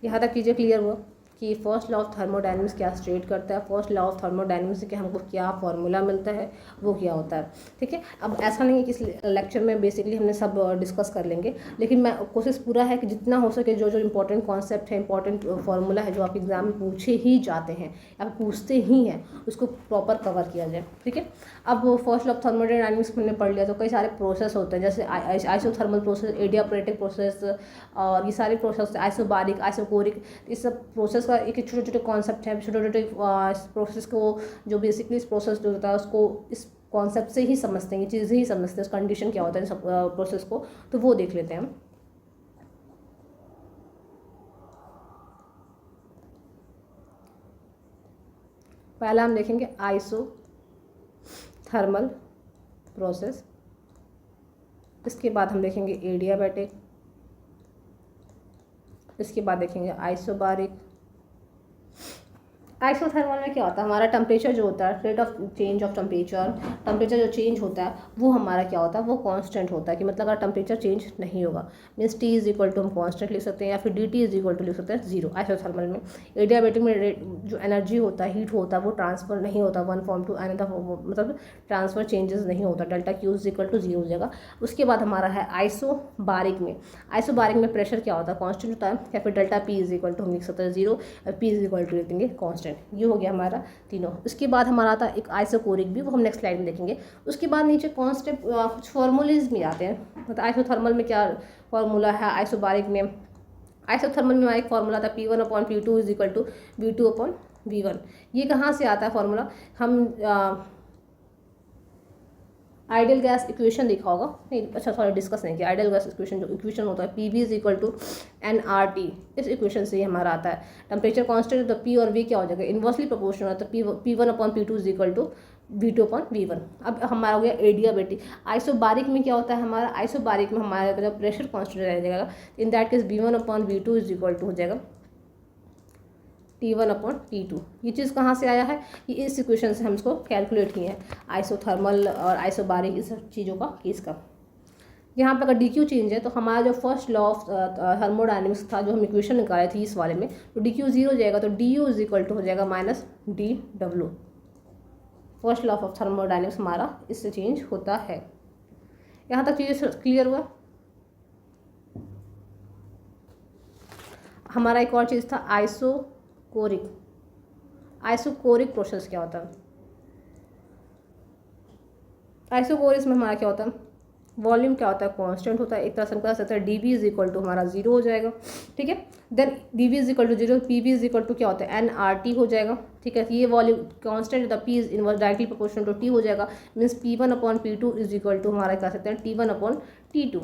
यहाँ तक चीज़ें क्लियर हुआ कि फर्स्ट लॉ ऑफ थर्मोडायनेमिक्स क्या स्टेट करता है, फर्स्ट लॉ ऑफ थर्मोडायनेमिक्स से कि हमको क्या फॉर्मूला मिलता है, वो क्या होता है, ठीक है। अब ऐसा नहीं है कि इस लेक्चर में बेसिकली हमने सब डिस्कस कर लेंगे, लेकिन मैं कोशिश पूरा है कि जितना हो सके जो जो इंपॉर्टेंट कॉन्सेप्ट है, इंपॉर्टेंट फार्मूला है जो आप एग्जाम में पूछे ही जाते हैं या पूछते ही हैं, उसको प्रॉपर कवर किया जाए, ठीक है। अब फर्स्ट लॉ ऑफ थर्मोडायनेमिक्स हमने पढ़ लिया तो कई सारे प्रोसेस होते हैं, जैसे आइसोथर्मल प्रोसेस, एडियाबैटिक प्रोसेस, और ये सारे प्रोसेस, आइसोबारिक, आइसोकोरिक, इस सब प्रोसेस का एक छोटे छोटे कॉन्सेप्ट है। छोटे छोटे प्रोसेस को जो बेसिकली इस प्रोसेस जो होता है उसको इस कॉन्सेप्ट से ही समझते हैं, ये चीज़ें ही समझते हैं, कंडीशन क्या होता है सब प्रोसेस को, तो वो देख लेते हैं हम। पहला हम देखेंगे आइसोथर्मल प्रोसेस, इसके बाद हम देखेंगे एडियाबैटिक, इसके बाद देखेंगे आइसोबारिक। आइसोथर्मल में क्या होता है, हमारा टेम्परेचर जो होता है, rate of change of temperature जो चेंज होता है वो हमारा क्या होता है, वो कांस्टेंट होता है। कि मतलब अगर टेम्परेचर चेंज नहीं होगा means T is equal to हम कांस्टेंट लिख सकते हैं, या फिर DT इज इक्वल टू लिख सकते हैं 0 आइसोथर्मल में। एडियाबैटिक में जो एनर्जी होता है, हीट होता है, वो ट्रांसफर नहीं होता वन फॉर्म टू अनदर, मतलब ट्रांसफर चेंजेस नहीं होता, delta Q is equal to 0 हो जाएगा। उसके बाद हमारा है आइसोबारिक में। आइसोबारिक में प्रेशर क्या होता है, कांस्टेंट होता है, या फिर delta P is equal to हम लिख सकते हैं 0, P इज इक्वल टू लिख देंगे कांस्टेंट। ये हो गया हमारा तीनों। उसके बाद हमारा आता है एक आइसोकोरिक भी, वो हम नेक्स्ट स्लाइड में देखेंगे। उसके बाद नीचे कॉन्स्टेंट कुछ फॉर्मूलेज भी आते हैं, मतलब आइसोथर्मल में क्या फॉर्मूला है, आइसोबारिक में। आइसोथर्मल में हमारा एक फॉर्मूला था P1/P2 is equal to V2/V1। ये कहाँ से आता है फॉर्मूला, हम आइडियल गैस इक्वेशन देखा होगा, नहीं अच्छा सॉरी डिस्कस नहीं किया। आइडियल गैस इक्वेशन जो इक्वेशन होता है PV is equal to nRT, इस इक्वेशन से ही हमारा आता है। टेम्परेचर कांस्टेंट है तो P और V क्या हो जाएगा, इन्वर्सली प्रोपोर्शनल है, तो P1/P2 is equal to V2/V1। अब हमारा हो गया एडियाबैटिक। आइसोबारिक में क्या होता है हमारा, आइसोबारिक में हमारा जब प्रेशर कांस्टेंट रह जाएगा, in that case V1/V2 is equal to हो जाएगा T1/T2। ये चीज़ कहाँ से आया है, कि इस इक्वेशन से हम इसको कैलकुलेट किए हैं, आइसोथर्मल और आइसोबारिक इस चीज़ों का केस का। यहाँ पर अगर DQ चेंज है तो हमारा जो फर्स्ट लॉ ऑफ थर्मोडायनेमिक्स था, जो हम इक्वेशन निकाले थे इस वाले में, तो DQ 0 हो जाएगा, तो DU इज इक्वल टू हो जाएगा -DW। First law of thermodynamics हमारा इससे चेंज होता है। यहाँ तक चीज़ें क्लियर हुआ। हमारा एक और चीज़ था आइसोकोरिक। प्रोसेस क्या होता है, आइसोकोरिक में हमारा क्या होता है, वॉल्यूम क्या होता है, कांस्टेंट होता है। एक तरह से हम कह सकते हैं DV इज इक्वल टू हमारा 0 हो जाएगा, ठीक है। Then DV is equal to 0, PV is equal to क्या होता है, nRT हो जाएगा, ठीक है। ये वॉल्यूम कांस्टेंट होता है, P is inverse directly proportional to T हो जाएगा, means P1/P2 is equal to हमारा कह सकते हैं T1/T2।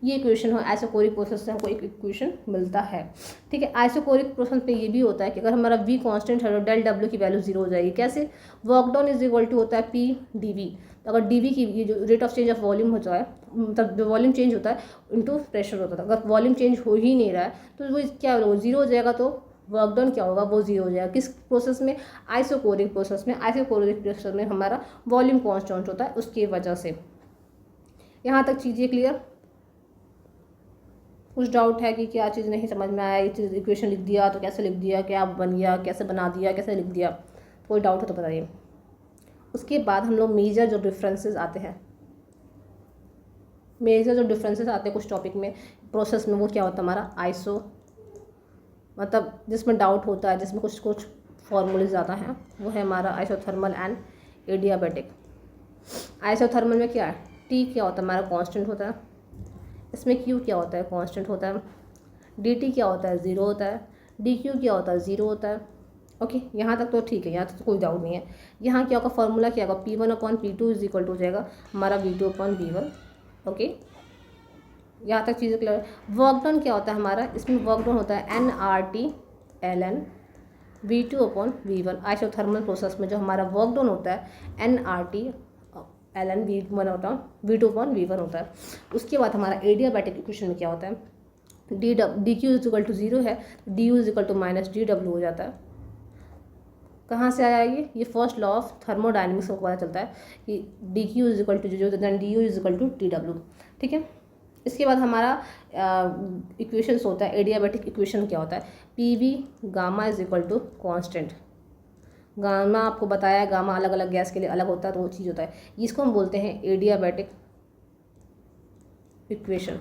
ये इक्वेशन हो आइसोकोरिक प्रोसेस से हमको एक इक्वेशन मिलता है, ठीक है। आइसोकोरिक प्रोसेस में ये भी होता है कि अगर हमारा V कांस्टेंट है तो डेल W की वैल्यू 0 हो जाएगी। कैसे, work done is equal to होता है PdV। तो अगर DV की ये जो rate of change of volume होता है, मतलब जो वॉल्यूम चेंज होता है इनटू प्रेशर होता है, अगर वॉल्यूम चेंज हो ही नहीं रहा है तो वो क्या होगा, 0 हो जाएगा। तो वर्क डन क्या होगा, वो 0 हो जाएगा। किस प्रोसेस में, आइसोकोरिक प्रोसेस में। आइसोकोरिक प्रोसेस में हमारा वॉल्यूम कांस्टेंट होता है, उसकी वजह से। यहाँ तक चीज़ें क्लियर। कुछ डाउट है कि क्या चीज़ नहीं समझ में आया, ये चीज़ इक्वेशन लिख दिया तो कैसे लिख दिया, क्या बन गया, कैसे बना दिया, कैसे लिख दिया, कोई डाउट हो तो बताइए। उसके बाद हम लोग मेजर जो डिफरेंसेस आते हैं, कुछ टॉपिक में प्रोसेस में, वो क्या होता है हमारा आइसो, मतलब जिसमें डाउट होता है, जिसमें कुछ फॉर्मूलेज आता है, वो है हमारा आइसोथर्मल एंड एडियाबैटिक। आइसोथर्मल में क्या है, T क्या होता है हमारा कांस्टेंट होता है, इसमें Q क्या होता है कांस्टेंट होता है, DT क्या होता है 0 होता है, DQ क्या होता है 0 होता है। ओके, यहाँ तक तो ठीक है, यहाँ तक तो कोई डाउट नहीं है। यहाँ क्या होगा, फॉर्मूला क्या होगा, P1/P2 इज इक्वल टू हो जाएगा हमारा V2/V1। ओके, यहाँ तक चीज़ें क्लियर। वर्क डन क्या होता है हमारा, इसमें वर्क डन होता है nRT ln V2/V1। Isothermal process में जो हमारा वर्क डन होता है nRT ln V2/V1 होता है। उसके बाद हमारा एडियाबैटिक इक्वेशन में क्या होता है, DQ इज इक्वल टू 0 है, DU is equal to -DW हो जाता है। कहाँ से आया ये फर्स्ट लॉ ऑफ थर्मोडायनेमिक्स को पता चलता है कि DQ is equal to 0 then DU is equal to TW, ठीक है। इसके बाद हमारा इक्वेशंस होता है, एडियाबैटिक इक्वेशन क्या होता है, PV gamma is equal to constant. Gamma आपको बताया, गामा अलग अलग गैस के लिए अलग होता है, तो वो चीज़ होता है, इसको हम बोलते हैं एडियाबैटिक इक्वेशन।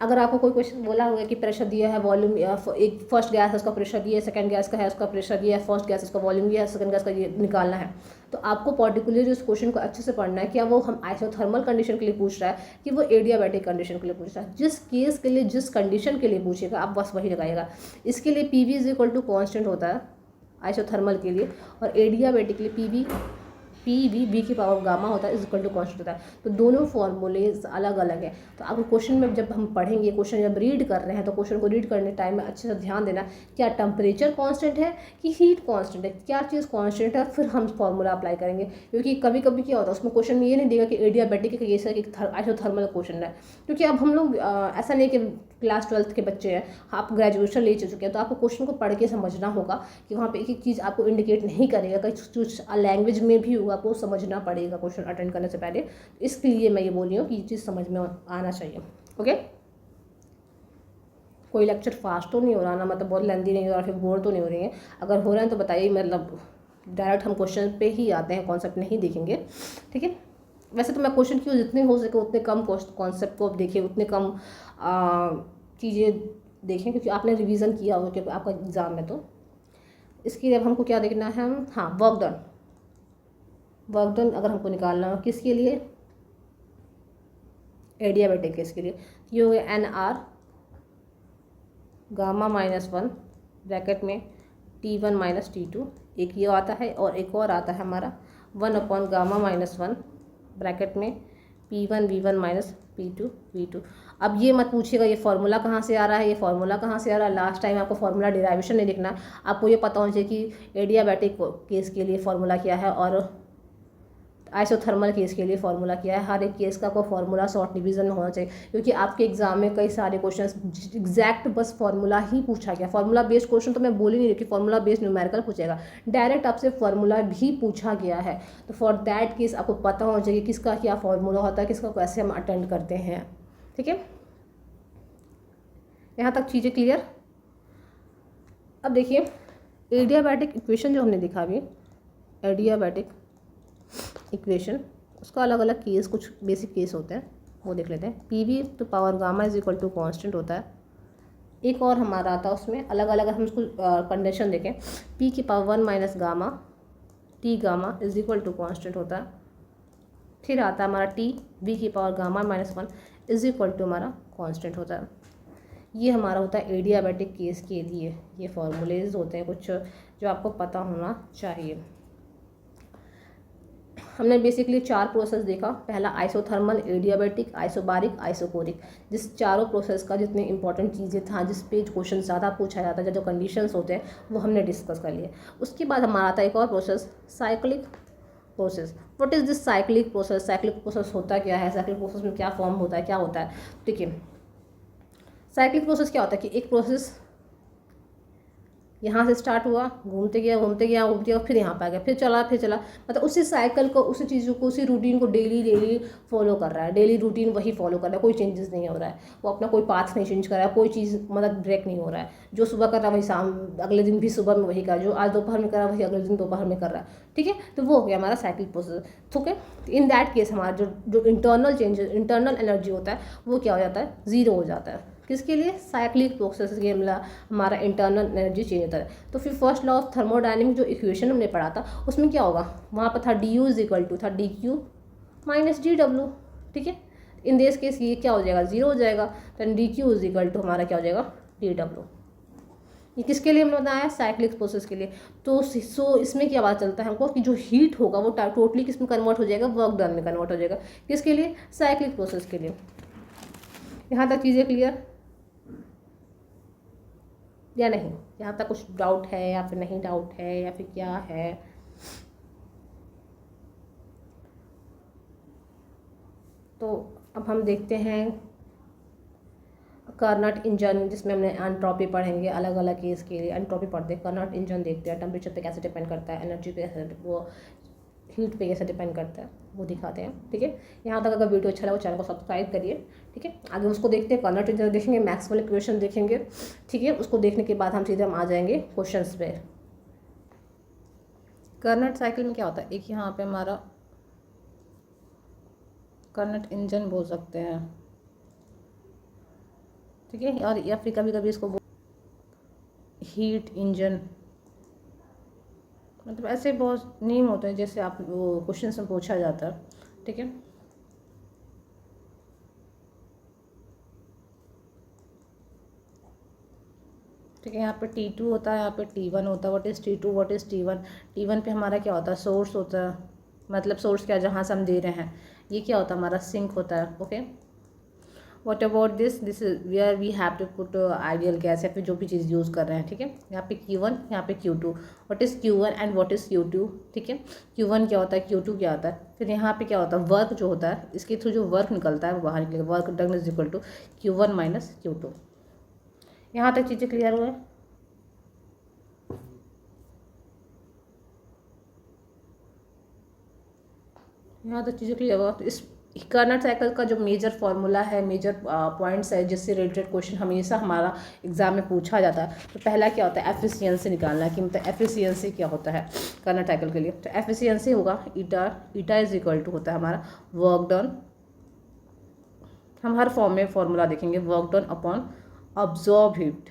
अगर आपको कोई क्वेश्चन बोला हुआ है कि प्रेशर दिया है, वॉल्यूम, एक फर्स्ट गैस है उसका प्रेशर दिया है, सेकंड गैस का है उसका प्रेशर दिया है, फर्स्ट गैस उसका वॉल्यूम दिया है, सेकंड गैस का ये निकालना है, तो आपको पर्टिकुलरली उस क्वेश्चन को अच्छे से पढ़ना है। क्या वो हम आइसोथर्मल कंडीशन के लिए पूछ रहा है कि वो एडियाबैटिक कंडीशन के लिए पूछ रहा है। जिस केस के लिए, जिस कंडीशन के लिए पूछेगा आप बस वही लगाएगा। इसके लिए PV is equal to constant होता है आइसोथर्मल के लिए, और एडियाबैटिक के लिए बी की पावर गामा होता है इज इक्वल टू कॉन्स्टेंट होता है। तो दोनों फॉर्मूलेज अलग अलग है। तो आपको क्वेश्चन में जब हम पढ़ेंगे, क्वेश्चन जब रीड कर रहे हैं तो क्वेश्चन को रीड करने टाइम में अच्छे से ध्यान देना, क्या टेम्परेचर कांस्टेंट है कि हीट कांस्टेंट है, क्या चीज़ कांस्टेंट है, फिर हम फॉर्मूला अप्लाई करेंगे। क्योंकि कभी कभी क्या होता है उसमें क्वेश्चन में ये नहीं देगा कि एडियाबैटिक केस है कि आइसोथर्मल क्वेश्चन है। क्योंकि अब हम लोग ऐसा नहीं कि क्लास 12th के बच्चे हैं, आप ग्रेजुएशन ले चुके हैं, तो आपको क्वेश्चन को पढ़ के समझना होगा कि वहाँ पे एक एक चीज़ आपको इंडिकेट नहीं करेगा, कहीं कुछ लैंग्वेज में भी होगा, आपको समझना पड़ेगा क्वेश्चन अटेंड करने से पहले। इसके लिए मैं ये बोल रही हूँ कि ये चीज़ समझ में आना चाहिए। ओके, कोई लेक्चर फास्ट तो नहीं हो रहा ना, मतलब बहुत लेंदी नहीं हो रहा, फिर बोर तो नहीं हो रही है? अगर हो रहा है तो बताइए, मतलब डायरेक्ट हम क्वेश्चन पे ही आते हैं, कॉन्सेप्ट नहीं देखेंगे, ठीक है। वैसे तो मैं क्वेश्चन क्यों जितने हो सके उतने कम कॉन्सेप्ट को आप देखिए, उतने कम चीज़ें देखें, क्योंकि आपने रिवीजन किया होगा क्योंकि आपका एग्ज़ाम है। तो इसके लिए अब हमको क्या देखना है, हाँ वर्क डन अगर हमको निकालना हो किसके लिए, एडियाबैटिक केस के लिए, ये हो गया NR गामा -1 ब्रैकेट में T1 - T2, एक ये आता है और एक और आता है हमारा 1/गामा -1 ब्रैकेट में P1 V1 P2 V2। अब ये मत पूछिएगा ये फार्मूला कहाँ से आ रहा है, ये फार्मूला कहाँ से आ रहा है। लास्ट टाइम आपको फार्मूला डिराइवेशन नहीं लिखना, आपको ये पता होना चाहिए कि एडियाबैटिक केस के लिए फार्मूला क्या है और आइसोथर्मल केस के लिए फार्मूला क्या है। हर एक केस का कोई फार्मूला शॉर्ट डिवीजन में होना चाहिए, क्योंकि आपके एग्जाम में कई सारे क्वेश्चंस एग्जैक्ट बस फार्मूला ही पूछा गया। फार्मूला बेस्ड क्वेश्चन तो मैं बोल ही नहीं रही कि फार्मूला बेस्ड न्यूमेरिकल पूछेगा, डायरेक्ट आपसे फार्मूला भी पूछा गया है। तो फॉर दैट केस आपको पता होना चाहिए किसका क्या फार्मूला होता है, किसका कैसे हम अटेंड करते हैं, ठीक है। यहाँ तक चीज़ें क्लियर। अब देखिए एडियाबैटिक इक्वेशन जो हमने देखा अभी, एडियाबैटिक इक्वेशन, उसका अलग अलग केस, कुछ बेसिक केस होते हैं वो देख लेते हैं। PV तो power gamma is equal to constant होता है। एक और हमारा आता है उसमें अलग अलग, हम उसको कंडीशन देखें, P की power 1 - gamma T gamma is equal to constant होता है। फिर आता है हमारा T V की power gamma -1 is equal to हमारा कॉन्स्टेंट होता है। ये हमारा होता है एडियाबैटिक केस के लिए। ये फॉर्मूलेज होते हैं कुछ जो आपको पता होना चाहिए। हमने बेसिकली 4 प्रोसेस देखा, पहला आइसोथर्मल, एडियाबैटिक, आइसोबारिक, आइसोकोरिक। जिस चारों प्रोसेस का जितने इंपॉर्टेंट चीज़ें था, जिस पे क्वेश्चन ज़्यादा पूछा जाता है, जो कंडीशंस होते हैं वो हमने डिस्कस कर लिए। उसके बाद हमारा आता है एक और process, cyclic process. What is this cyclic process? Cyclic process होता क्या है, साइक्लिक प्रोसेस में क्या फॉर्म होता है, क्या होता है, ठीक है। साइक्लिक प्रोसेस क्या होता है कि एक प्रोसेस यहाँ से स्टार्ट हुआ, घूमते गया, फिर यहाँ पे आ गया, फिर चला, मतलब उसी साइकिल को, उसी चीज़ों को, उसी रूटीन को डेली फॉलो कर रहा है। डेली रूटीन वही फॉलो कर रहा है, कोई चेंजेस नहीं हो रहा है। वो अपना कोई पाथ नहीं चेंज कर रहा है, कोई चीज़ मतलब ब्रेक नहीं हो रहा है। जो सुबह कर रहा है वही शाम, अगले दिन भी सुबह में वही कर रहा है, जो आज दोपहर में कर रहा है वही अगले दिन दोपहर में कर रहा है, ठीक है। तो वो हो गया हमारा साइक्लिक प्रोसेस, ठीक है। इन दैट केस हमारा जो इंटरनल चेंजेस, इंटरनल एनर्जी होता है वो क्या हो जाता है, ज़ीरो हो जाता है। किसके लिए? साइक्लिक प्रोसेस के लिए हमारा इंटरनल एनर्जी चेंज होता है। तो फिर फर्स्ट लॉ ऑफ थर्मोडायनेमिक जो इक्वेशन हमने पढ़ा था उसमें क्या होगा, वहाँ पर था du इज इक्वल टू था dq माइनस dw, ठीक है। इन दिस केस ये क्या हो जाएगा, जीरो हो जाएगा। तो dq इज इक्वल टू हमारा क्या हो जाएगा, dw। ये किसके लिए हमने बताया, साइक्लिक प्रोसेस के लिए। तो इसमें क्या पता चलता है हमको कि जो हीट होगा वो टोटली किस में कन्वर्ट हो जाएगा, वर्क डन में कन्वर्ट हो जाएगा। किसके लिए, साइक्लिक प्रोसेस के लिए। यहाँ तक चीज़ें क्लियर या नहीं? यहाँ तक कुछ डाउट है या फिर नहीं डाउट है या फिर क्या है? तो अब हम देखते हैं कार्नट इंजन, जिसमें हमने एंट्रोपी पढ़ेंगे अलग अलग केस के लिए। एंट्रोपी पढ़ते हैं, कार्नट इंजन देखते हैं, टेम्परेचर पे कैसे डिपेंड करता है, एनर्जी पे कैसे, वो हीट पे कैसे डिपेंड करता है, वो दिखाते हैं, ठीक है। यहाँ तक अगर वीडियो अच्छा लगा चैनल को सब्सक्राइब करिए, ठीक है। आगे उसको देखते हैं, कार्नट इंजन देखेंगे, मैक्सवेल इक्वेशन देखेंगे, ठीक है। उसको देखने के बाद हम सीधे आ जाएंगे क्वेश्चंस पे। कार्नट साइकिल में क्या होता है, एक यहाँ पे हमारा कार्नट इंजन बोल सकते हैं, ठीक है। और या फिर कभी कभी इसको हीट इंजन, मतलब ऐसे बहुत नेम होते हैं जैसे आप वो क्वेश्चन में पूछा जाता है, ठीक है। ठीक है, यहाँ पे T2 होता है, यहाँ पे T1 होता है। What is T2, what is T1? T1 पे हमारा क्या होता है, सोर्स होता है, मतलब सोर्स क्या, जहाँ से हम दे रहे हैं, ये क्या होता है हमारा सिंक होता है। Okay, what about this is where we have to put ideal gas या फिर जो भी चीज़ यूज़ कर रहे हैं, ठीक है। यहाँ पे Q1, यहाँ पे Q2। What is Q1 and what is Q2, ठीक है। Q1 क्या होता है, Q2 क्या होता है, फिर यहाँ पे क्या होता है, वर्क जो होता है, इसके थ्रू जो वर्क निकलता है वो बाहर निकलेगा। Work done is equal to Q1 minus Q2। यहाँ तक चीज़ें क्लियर हुए। यहाँ तक चीज़ें क्लियर हुआ। तो इस कार्नट साइकिल का जो मेजर फार्मूला है, मेजर पॉइंट्स है जिससे रिलेटेड क्वेश्चन हमेशा हमारा एग्जाम में पूछा जाता है। तो पहला क्या होता है, एफिशिएंसी निकालना, कि मतलब एफिशिएंसी क्या होता है कार्नट साइकिल के लिए। तो एफिशिएंसी होगा ईटा इज इक्वल टू होता है हमारा वर्क डन। हम हर फॉर्म में फॉर्मूला देखेंगे, work done upon absorb heat,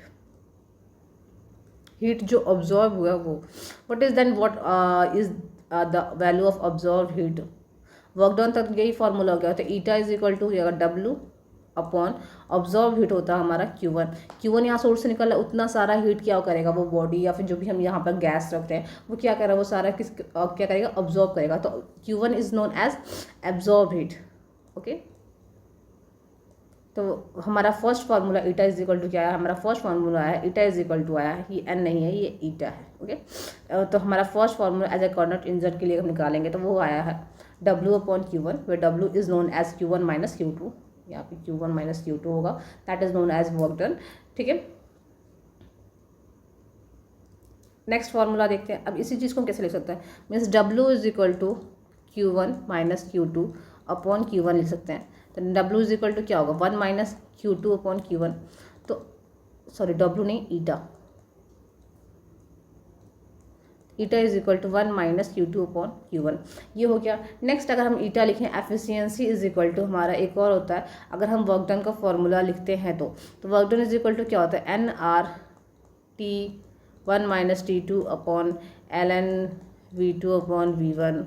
heat जो ऑब्जॉर्ब हुआ वो। What is then what is the value of absorb heat. Work done तक यही फॉर्मूला हो गया। तो eta is equal to W upon absorb heat होता है हमारा Q1 यहाँ सोर्स से निकल रहा है, उतना सारा हीट क्या करेगा वो बॉडी या फिर जो भी हम यहाँ पर गैस रखते हैं वो क्या करेगा, वो सारा क्या करेगा, ऑब्जॉर्व करेगा। तो Q1 is known as absorb heat. Okay, तो हमारा first formula eta is equal to क्या है, हमारा फर्स्ट फार्मूला है ईटा इज इक्वल टू आया है, ये एन नहीं है, ये ईटा है। ओके, तो हमारा first formula as a Carnot engine के लिए हम निकालेंगे तो वो आया है W upon Q1, way W is known as Q1 minus Q2। यहाँ पे Q1 माइनस Q2 होगा, that is known as work done, ठीक है। नेक्स्ट फार्मूला देखते हैं। अब इसी चीज़ को हम कैसे लिख सकते हैं, means W is equal to Q1 minus Q2 upon Q1 लिख सकते हैं। तो W इज इक्वल टू क्या होगा, 1 माइनस Q2 अपॉन Q1। तो सॉरी W नहीं, eta is equal to 1 minus Q2 upon Q1, ये हो गया। नेक्स्ट अगर हम ईटा लिखें, एफिशिएंसी इज इक्वल टू हमारा एक और होता है, अगर हम वर्क डन का फॉर्मूला लिखते हैं तो work done is equal to क्या होता है, NRT1 minus T2 upon LN V2 upon V1।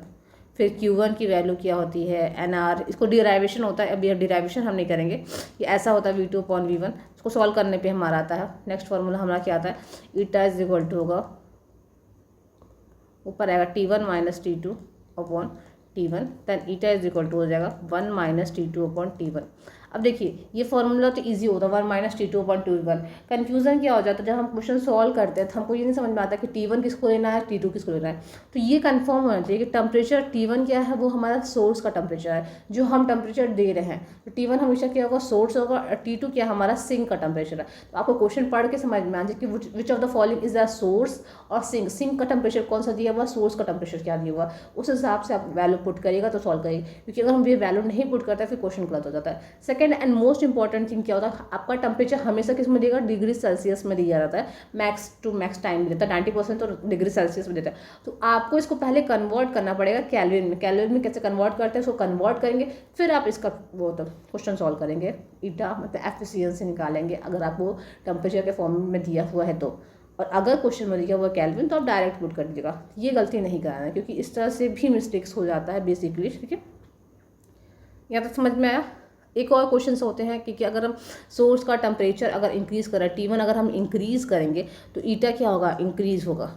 फिर Q1 की वैल्यू क्या होती है, NR, इसको डिराइवेशन होता है, अभी डिराइवेशन हम नहीं करेंगे, ये ऐसा होता है V2 अपॉन V1। इसको सॉल्व करने पे हमारा आता है नेक्स्ट फार्मूला हमारा क्या आता है, ईटा इज इक्वल टू होगा, ऊपर आएगा T1 minus T2 upon T1, then eta is equal to हो जाएगा 1 माइनस T2 अपॉन T1। अब देखिए ये फॉर्मूला तो इजी होता है, 1 minus T2 upon T1। Confusion क्या हो जाता है, जब हम क्वेश्चन सॉल्व करते हैं तो हमको ये नहीं समझ में आता कि T1 किसको लेना है, T2 किसको लेना है। तो ये कंफर्म होना चाहिए कि टेम्परेचर T1 क्या है, वो हमारा सोर्स का टेम्परेचर है, जो हम टेम्परेचर दे रहे हैं। तो T1 हमेशा क्या होगा, सोर्स होगा, और T2 क्या हमारा सिंक का टेम्परेचर है। तो आपको क्वेश्चन पढ़ के समझ में आ जाए कि which of the following is the source और सिंक का टेम्परेचर कौन सा दिया हुआ, सोर्स का टेम्परेचर क्या दिया हुआ, उस हिसाब से आप वैल्यू पुट करिएगा तो सॉल्व करिएगा। क्योंकि अगर हम ये वैल्यू नहीं पुट करते फिर क्वेश्चन गलत हो जाता है। Second and most important thing क्या होता है, आपका टेम्परेचर हमेशा किस में देगा, डिग्री सेल्सियस में दिया जाता है। मैक्स टू मैक्स टाइम देता है, 90% तो डिग्री सेल्सियस में देता है। तो आपको इसको पहले कन्वर्ट करना पड़ेगा कैलोरी में। कैलोरी में कैसे कन्वर्ट करते हैं, उसको कन्वर्ट करेंगे, फिर आप इसका वो तो क्वेश्चन सॉल्व करेंगे। ईटा मतलब एफिशिएंसी निकालेंगे अगर आपको टेम्परेचर के फॉर्म में दिया हुआ है तो, और अगर क्वेश्चन में दिया हुआ केल्विन तो आप डायरेक्ट पुट कर दीजिएगा। ये गलती नहीं कराना है क्योंकि इस तरह से भी मिस्टेक्स हो जाता है बेसिकली, ठीक है। यहाँ तक समझ में आया। एक और क्वेश्चन होते हैं कि अगर हम सोर्स का टेम्परेचर अगर इंक्रीज करें, T1 अगर हम इंक्रीज करेंगे तो ईटा क्या होगा, इंक्रीज होगा।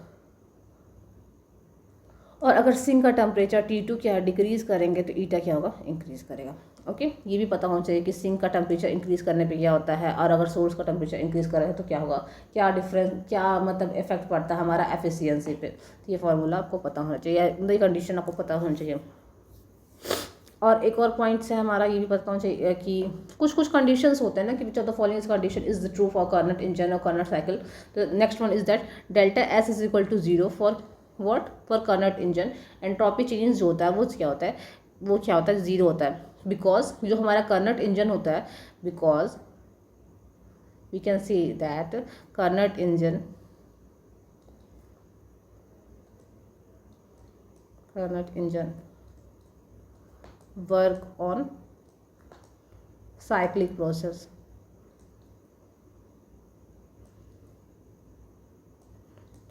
और अगर सिंक का टेम्परेचर T2 क्या है, डिक्रीज करेंगे तो ईटा क्या होगा, इंक्रीज करेगा। ओके, ये भी पता होना चाहिए कि सिंक का टेम्परेचर इंक्रीज करने पे क्या होता है, और अगर सोर्स का टेम्परेचर इंक्रीज कर रहे हैं तो क्या होगा, क्या डिफरेंस, क्या मतलब इफेक्ट पड़ता है हमारा एफिशिएंसी पे। तो ये फार्मूला आपको पता होना चाहिए, ये कंडीशन आपको पता होना चाहिए। और एक और पॉइंट है हमारा ये भी पता होना चाहिए कि कुछ कंडीशंस होते हैं ना कि which of the following condition is true for Carnot engine और कार्नट साइकिल। तो next one is that delta S is equal to 0 for what, for Carnot engine. Entropy change जो होता है वो क्या होता है, वो क्या होता है, 0 होता है। बिकॉज जो हमारा कार्नट इंजन होता है, because we can see that Carnot engine work on cyclic process.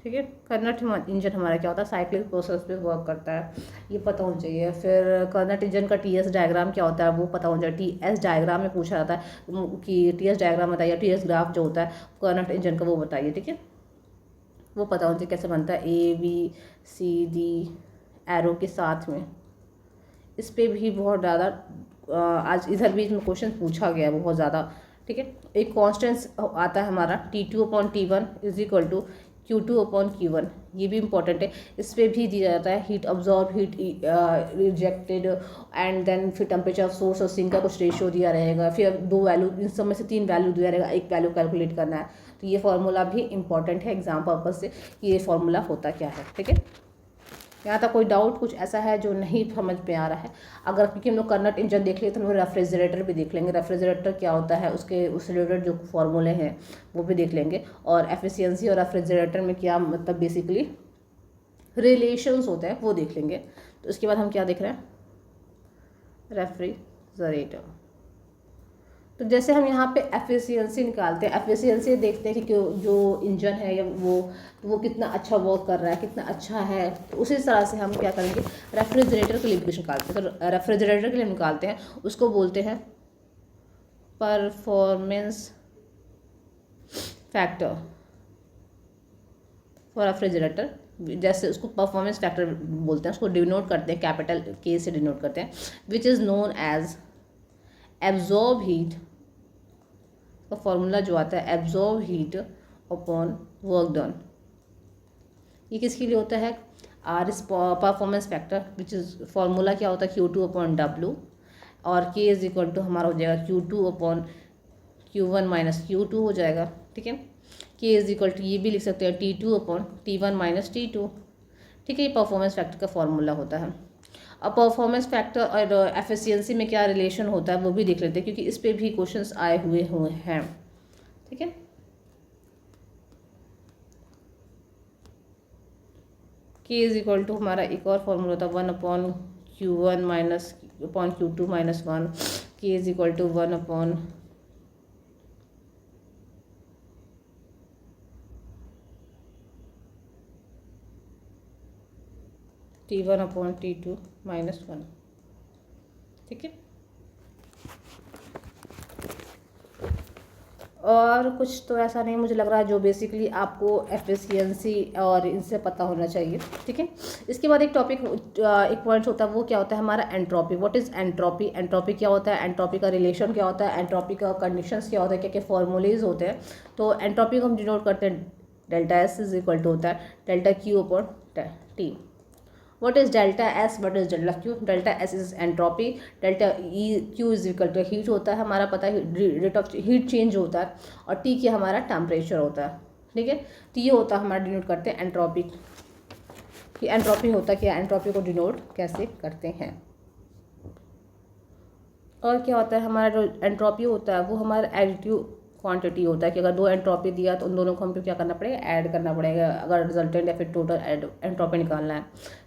ठीक है, कार्नट इंजन हमारा क्या होता है, साइक्लिक प्रोसेस पे वर्क करता है, ये पता होना चाहिए। फिर कार्नट इंजन का TS डायग्राम क्या होता है वो पता होना चाहिए। TS डायग्राम में पूछा जाता है कि TS डायग्राम बताइए, TS ग्राफ जो होता है कार्नट इंजन का वो बताइए, ठीक है। वो पता होना चाहिए कैसे बनता है, ABCD एरो के साथ में, इस पे भी बहुत ज़्यादा आज इधर बीच में क्वेश्चन पूछा गया है बहुत ज़्यादा। ठीक है, एक कॉन्स्टेंट आता है हमारा T2/T1 is equal to Q2/Q1, ये भी इंपॉर्टेंट है। इस पर भी दिया जाता है heat absorb, heat rejected, and then फिर टेम्परेचर ऑफ सोर्स और सिंक का कुछ रेशियो दिया रहेगा, फिर 2 वैल्यू, इन सब में से 3 वैल्यू दिया रहेगा, एक वैल्यू कैलकुलेट करना है। तो ये फार्मूला भी इंपॉर्टेंट है एग्जाम पर्पज से कि ये फार्मूला होता क्या है। ठीक है, यहाँ तक कोई डाउट कुछ ऐसा है जो नहीं समझ में आ रहा है? अगर क्योंकि हम लोग कर्नट इंजन देख लेते हैं तो हम लोग रेफ्रिजरेटर भी देख लेंगे, रेफ्रिजरेटर क्या होता है उसके उस रिलेटेड जो फॉर्मूले हैं वो भी देख लेंगे, और एफिशिएंसी और रेफ्रिजरेटर में क्या मतलब बेसिकली रिलेशंस होते हैं वो देख लेंगे। तो उसके बाद हम क्या देख रहे हैं, रेफ्रिजरेटर। तो जैसे हम यहाँ पे एफिशिएंसी निकालते हैं, एफिशिएंसी देखते हैं कि जो इंजन है या वो कितना अच्छा वर्क कर रहा है, कितना अच्छा है। तो उसी तरह से हम क्या करेंगे, रेफ्रिजरेटर के लिए भी कुछ निकालते हैं। तो रेफ्रिजरेटर के लिए निकालते हैं, उसको बोलते हैं परफॉर्मेंस फैक्टर फॉर रेफ्रिजरेटर। जैसे उसको परफॉर्मेंस फैक्टर बोलते हैं, उसको डिनोट करते हैं कैपिटल के से डिनोट करते हैं, which is known as absorb heat. का फॉर्मूला जो आता है absorb heat upon work done, ये किसके लिए होता है, R is performance factor, which is formula क्या होता है Q2/W, और K इज इक्वल टू हमारा हो जाएगा Q2/Q1 माइनस Q2 हो जाएगा। ठीक है, K इज इक्वल टू ये भी लिख सकते हैं T2/T1 माइनस T2। ठीक है, ये परफॉर्मेंस फैक्टर का फॉर्मूला होता है। अब परफॉर्मेंस फैक्टर और एफिशिएंसी में क्या रिलेशन होता है वो भी देख लेते हैं, क्योंकि इस पे भी क्वेश्चंस आए हुए हैं। ठीक है, K इज इक्वल टू हमारा एक और फॉर्मूला होता है 1/Q1 minus Q2 minus 1। K is equal to 1/T1/T2 minus 1। ठीक है, और कुछ तो ऐसा नहीं मुझे लग रहा है जो बेसिकली आपको एफिशिएंसी और इनसे पता होना चाहिए। ठीक है, इसके बाद एक टॉपिक एक पॉइंट होता है, वो क्या होता है हमारा entropy. What is entropy, entropy क्या होता है, एंट्रोपी का रिलेशन क्या होता है, एंट्रोपी का कंडीशंस क्या होता है, क्या क्या फॉर्मूलेज होते हैं। तो एंट्रोपी को हम डिनोट करते हैं delta S is equal to होता है delta Q upon T. What is delta S? What is delta Q? Delta S is entropy, delta Q is equal to heat होता है, हमारा पता है रेट ऑफ हीट चेंज होता है, और T क्या हमारा टेम्परेचर होता है। ठीक है, तो ये होता है हमारा डिनोट करते हैं एंट्रोपी। कि एंट्रोपी होता क्या, एंट्रोपी को डिनोट कैसे करते हैं। और क्या होता है हमारा जो एंट्रोपी होता है वो हमारा एडिटिव क्वांटिटी होता है, कि अगर 2 एंट्रोपी दिया तो उन दोनों को हमको क्या करना पड़ेगा, ऐड करना पड़ेगा, अगर रिजल्टेंट या फिर टोटल एंट्रोपी निकालना है।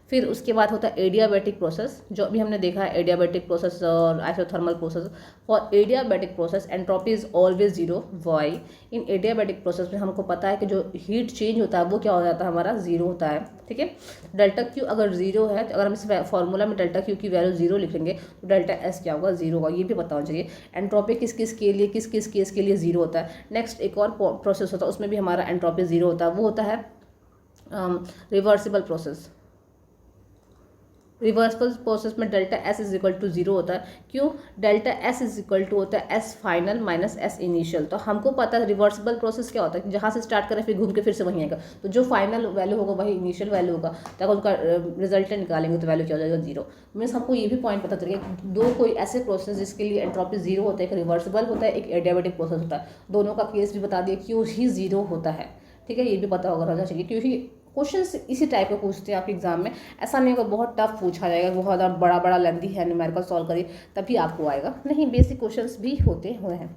फिर उसके बाद होता है एडियाबैटिक प्रोसेस, जो अभी हमने देखा है एडियाबैटिक प्रोसेस और isothermal process. For adiabatic process entropy is always zero. Why, in adiabatic process में हमको पता है कि जो हीट चेंज होता है वो क्या हो जाता है, हमारा जीरो होता है। ठीक है, डेल्टा क्यू अगर जीरो है, तो अगर हम इस फॉर्मूला में डेल्टा क्यू की वैल्यू जीरो लिखेंगे तो डेल्टा एस क्या होगा, जीरो होगा। ये भी पता होना चाहिए एंट्रोपी किस किस के लिए, किस किस केस के लिए जीरो होता है। नेक्स्ट एक और प्रोसेस होता है, उसमें भी हमारा एंट्रोपी जीरो होता है, वो होता है रिवर्सिबल प्रोसेस। रिवर्सिबल प्रोसेस में delta S is equal to zero होता है। क्यों, delta S is equal to होता है S final minus S initial. तो हमको पता है रिवर्सिबल प्रोसेस क्या होता है, जहाँ से स्टार्ट करें फिर घूम के फिर से वहीं आएगा, तो जो फाइनल वैल्यू होगा वही इनिशियल वैल्यू होगा। तो अगर उनका रिजल्टेंट निकालेंगे तो वैल्यू क्या हो जाएगा, जीरो। मीन्स हमको ये भी पॉइंट पता चलेगा दो कोई ऐसे प्रोसेस जिसके लिए एंट्रोपी जीरो होता है, एक रिवर्सिबल होता है, एक एडियाबैटिक प्रोसेस होता है। दोनों का केस भी बता दिया क्यों ही जीरो होता है। ठीक है, ये भी पता होगा रहना चाहिए, क्योंकि क्वेश्चंस इसी टाइप के पूछते हैं आपके एग्जाम में। ऐसा नहीं होगा बहुत टफ पूछा जाएगा, बहुत बड़ा बड़ा लेंथी है न्यूमेरिकल सॉल्व करिए तभी आपको आएगा, नहीं बेसिक क्वेश्चंस भी होते हुए हैं।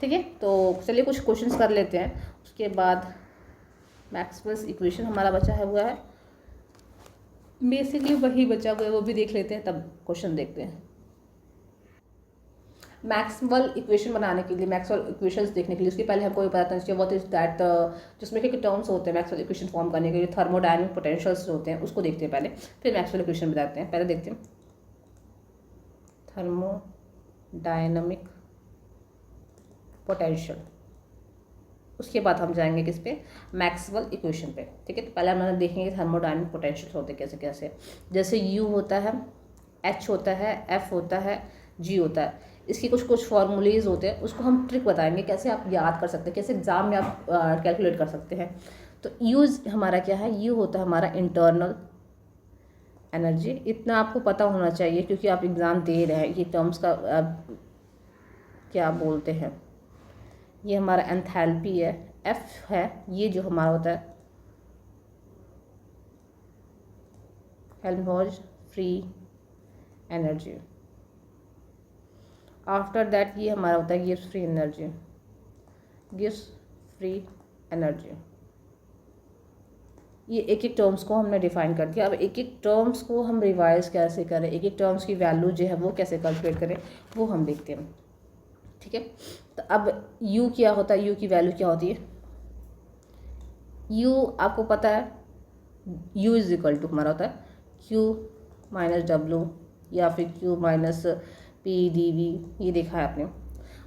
ठीक है, तो चलिए कुछ क्वेश्चंस कर लेते हैं, उसके बाद मैक्सवेल्स इक्वेशन हमारा बचा हुआ है, बेसिकली वही बचा हुआ है वो भी देख लेते हैं, तब क्वेश्चन देखते हैं। मैक्सवेल इक्वेशन बनाने के लिए, मैक्सवेल इक्वेशंस देखने के लिए, उसके पहले हमको ये पता चाहिए व्हाट इज दैट, जिसमें के टर्म्स होते हैं मैक्सवेल इक्वेशन फॉर्म करने के लिए, थर्मोडायनामिक पोटेंशियल्स होते हैं, उसको देखते हैं पहले, फिर मैक्सवेल इक्वेशन बताते हैं। पहले देखते हैं थर्मोडायनामिक पोटेंशियल, उसके बाद हम जाएंगे किस पे, मैक्सवेल इक्वेशन पे। ठीक है, तो पहले हम देखेंगे थर्मोडायनामिक पोटेंशियल होते कैसे कैसे। जैसे U होता है H होता है, F होता है, G होता है। इसकी कुछ कुछ फॉर्मूलेज होते हैं, उसको हम ट्रिक बताएंगे कैसे आप याद कर सकते हैं, कैसे एग्ज़ाम में आप कैलकुलेट कर सकते हैं। तो U हमारा क्या है, U होता है हमारा इंटरनल एनर्जी। इतना आपको पता होना चाहिए क्योंकि आप एग्ज़ाम दे रहे हैं। ये टर्म्स का क्या बोलते हैं, ये हमारा एंथैल्पी है। F है ये जो हमारा होता है Helmholtz free energy. After that ये हमारा होता है gives free energy, gives free energy. ये एक एक टर्म्स को हमने डिफाइन कर दिया। अब एक एक टर्म्स को हम रिवाइज कैसे करें, एक एक टर्म्स की वैल्यू जो है वो कैसे कैलकुलेट करें, वो हम देखते हैं। ठीक है, तो अब U क्या होता है, U की वैल्यू क्या होती है। U आपको पता है, U इज इक्वल टू हमारा होता है Q माइनस W या फिर Q माइनस PdV, ये देखा है आपने।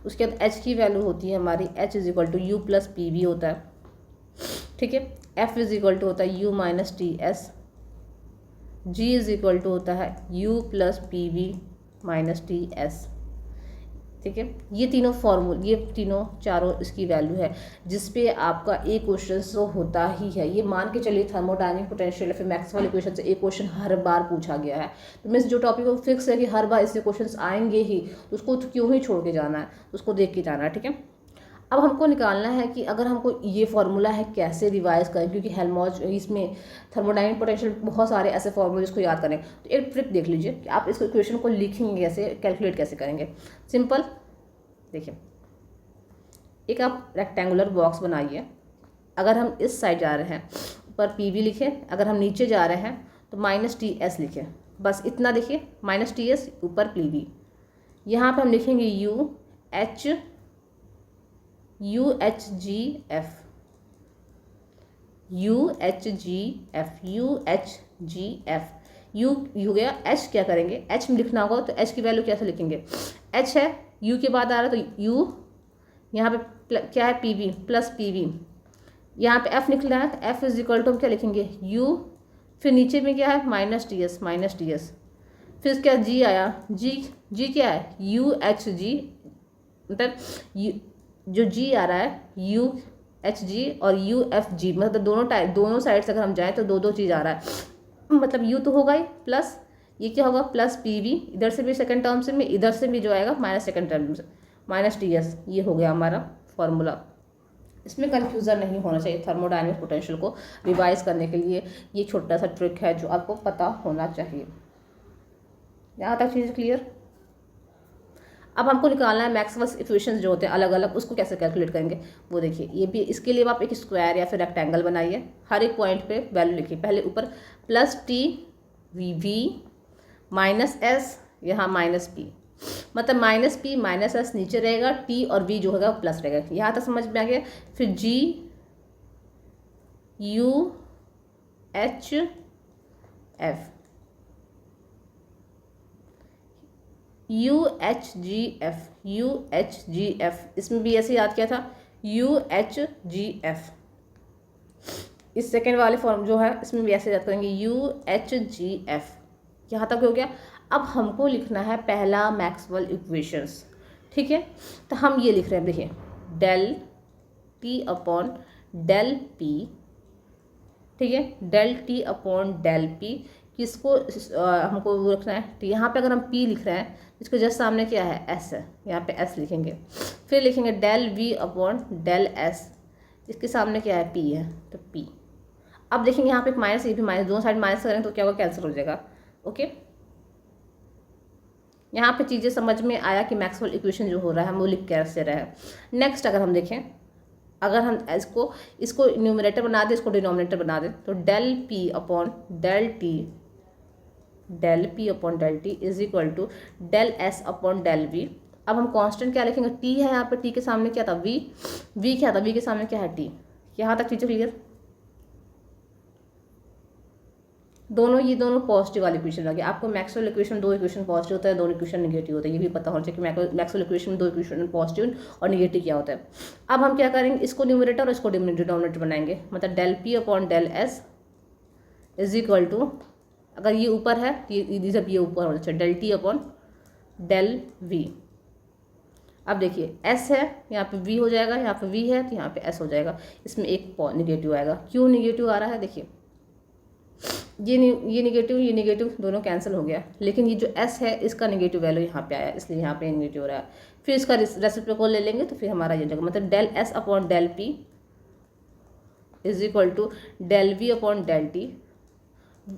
उसके बाद H की वैल्यू होती है हमारी H is equal to U plus PV होता है। ठीक है, F इज इक्वल टू होता है U minus TS, G is equal to होता है U plus PV minus TS। ठीक है, ये तीनों फॉर्मूल, ये तीनों चारों इसकी वैल्यू है जिस पे आपका एक क्वेश्चन तो होता ही है। ये मान के चलिए थर्मोडायनेमिक पोटेंशियल फिर मैक्सवेल इक्वेशन से एक क्वेश्चन हर बार पूछा गया है। तो मीन्स जो टॉपिक को फिक्स है कि हर बार इससे क्वेश्चंस आएंगे ही, तो उसको तो क्यों ही छोड़ के जाना है, उसको देख के जाना है। ठीक है, अब हमको निकालना है कि अगर हमको ये फार्मूला है कैसे रिवाइज करें, क्योंकि हेल्महोल्ट्ज़ इसमें थर्मोडायनेमिक पोटेंशियल बहुत सारे ऐसे फार्मूले इसको याद करें। तो एक ट्रिक देख लीजिए कि आप इस इक्वेशन को लिखेंगे कैसे, कैलकुलेट कैसे करेंगे। सिंपल, देखिए एक आप रेक्टेंगुलर बॉक्स बनाइए। अगर हम इस साइड जा रहे हैं ऊपर PV लिखें, अगर हम नीचे जा रहे हैं तो माइनस TS लिखें, बस इतना देखिए, माइनस TS ऊपर PV। यहाँ पे हम लिखेंगे UHGF, U हो गया। H क्या करेंगे, H में लिखना होगा तो H की वैल्यू कैसे लिखेंगे, H है U के बाद आ रहा है तो U, यहाँ पे क्या है PV प्लस PV, यहाँ पे F निकला है, F इज इक्वल टू हम क्या लिखेंगे U, फिर नीचे में क्या है माइनस TS, फिर क्या G आया, G क्या है UHG, मतलब जो G आ रहा है UHG और UFG, मतलब दोनों साइड से अगर हम जाएँ तो दो चीज़ आ रहा है। मतलब U तो होगा ही, प्लस ये क्या होगा प्लस PV, इधर से भी सेकंड टर्म से भी, इधर से भी जो आएगा माइनस सेकंड टर्म से माइनस TS। ये हो गया हमारा फॉर्मूला। इसमें कन्फ्यूज़न नहीं होना चाहिए। थर्मोडायनेमिक पोटेंशियल को रिवाइज करने के लिए ये छोटा सा ट्रिक है जो आपको पता होना चाहिए। यहाँ तक चीज़ क्लियर। अब हमको निकालना है मैक्सवेल्स इक्वेशंस जो होते हैं अलग अलग, उसको कैसे कैलकुलेट करेंगे वो देखिए। ये भी, इसके लिए आप एक स्क्वायर या फिर रेक्टेंगल बनाइए, हर एक पॉइंट पे वैल्यू लिखिए। पहले ऊपर प्लस TV माइनस S, यहाँ माइनस P, मतलब माइनस P माइनस S नीचे रहेगा, T और V जो होगा प्लस रहेगा। यहाँ तक समझ में आ गया। फिर UHGF, इसमें भी ऐसे याद किया था UHGF। इस सेकेंड वाले फॉर्म जो है इसमें भी ऐसे याद करेंगे UHGF। यहाँ तक हो गया। अब हमको लिखना है पहला मैक्सवेल इक्वेशंस। ठीक है, तो हम ये लिख रहे हैं, देखिए del T upon del P। ठीक है, del T upon del P, किसको हमको वो रखना है T। यहाँ पे अगर हम P लिख रहे हैं, इसके जस्ट सामने क्या है S है, यहाँ पे S लिखेंगे। फिर लिखेंगे del V upon del S, इसके सामने क्या है P है तो P। अब देखेंगे यहाँ पे एक माइनस, ये भी माइनस, दोनों साइड माइनस करेंगे तो क्या होगा, कैंसिल हो जाएगा। ओके, यहाँ पे चीज़ें समझ में आया कि मैक्सवेल इक्वेशन जो हो रहा है हम वो लिख कैसे रहे हैं। नेक्स्ट अगर हम देखें, अगर हम इसको न्यूमरेटर बना दें, इसको डिनोमिनेटर बना दें, तो del P upon del T is equal to del S upon del V। अब हम कांस्टेंट क्या लिखेंगे, T है यहाँ पे, T के सामने क्या था V क्या था, V के सामने क्या है T। यहाँ तक चीज़ें क्लियर। ये दोनों पॉजिटिव वाली इक्वेशन लगे। आपको मैक्सवेल इक्वेशन दो इक्वेशन पॉजिटिव होता है, दो इक्वेशन नेगेटिव होता है, ये भी पता होना चाहिए कि मैक्सवेल इक्वेशन में दो इक्वेशन पॉजिटिव और नेगेटिव क्या होता है। अब हम क्या करेंगे, इसको न्यूमरेटर और इसको डिनोमिनेटर बनाएंगे, मतलब del P upon del S is equal to, अगर ये ऊपर है तो ये जब ये ऊपर होना चाहिए, del T upon del V. अब देखिए एस है, यहाँ पे वी हो जाएगा, यहाँ पे वी है तो यहाँ पे एस हो जाएगा, इसमें एक निगेटिव आएगा। क्यों निगेटिव आ रहा है, देखिए ये निगेटिव दोनों कैंसिल हो गया, लेकिन ये जो एस है इसका निगेटिव वैल्यू यहाँ पे आया, इसलिए यहाँ पे निगेटिव हो रहा है। फिर इसका रेसिप्रोकल ले लेंगे तो फिर हमारा ये जगह मतलब del S upon del P is equal to del V upon del T.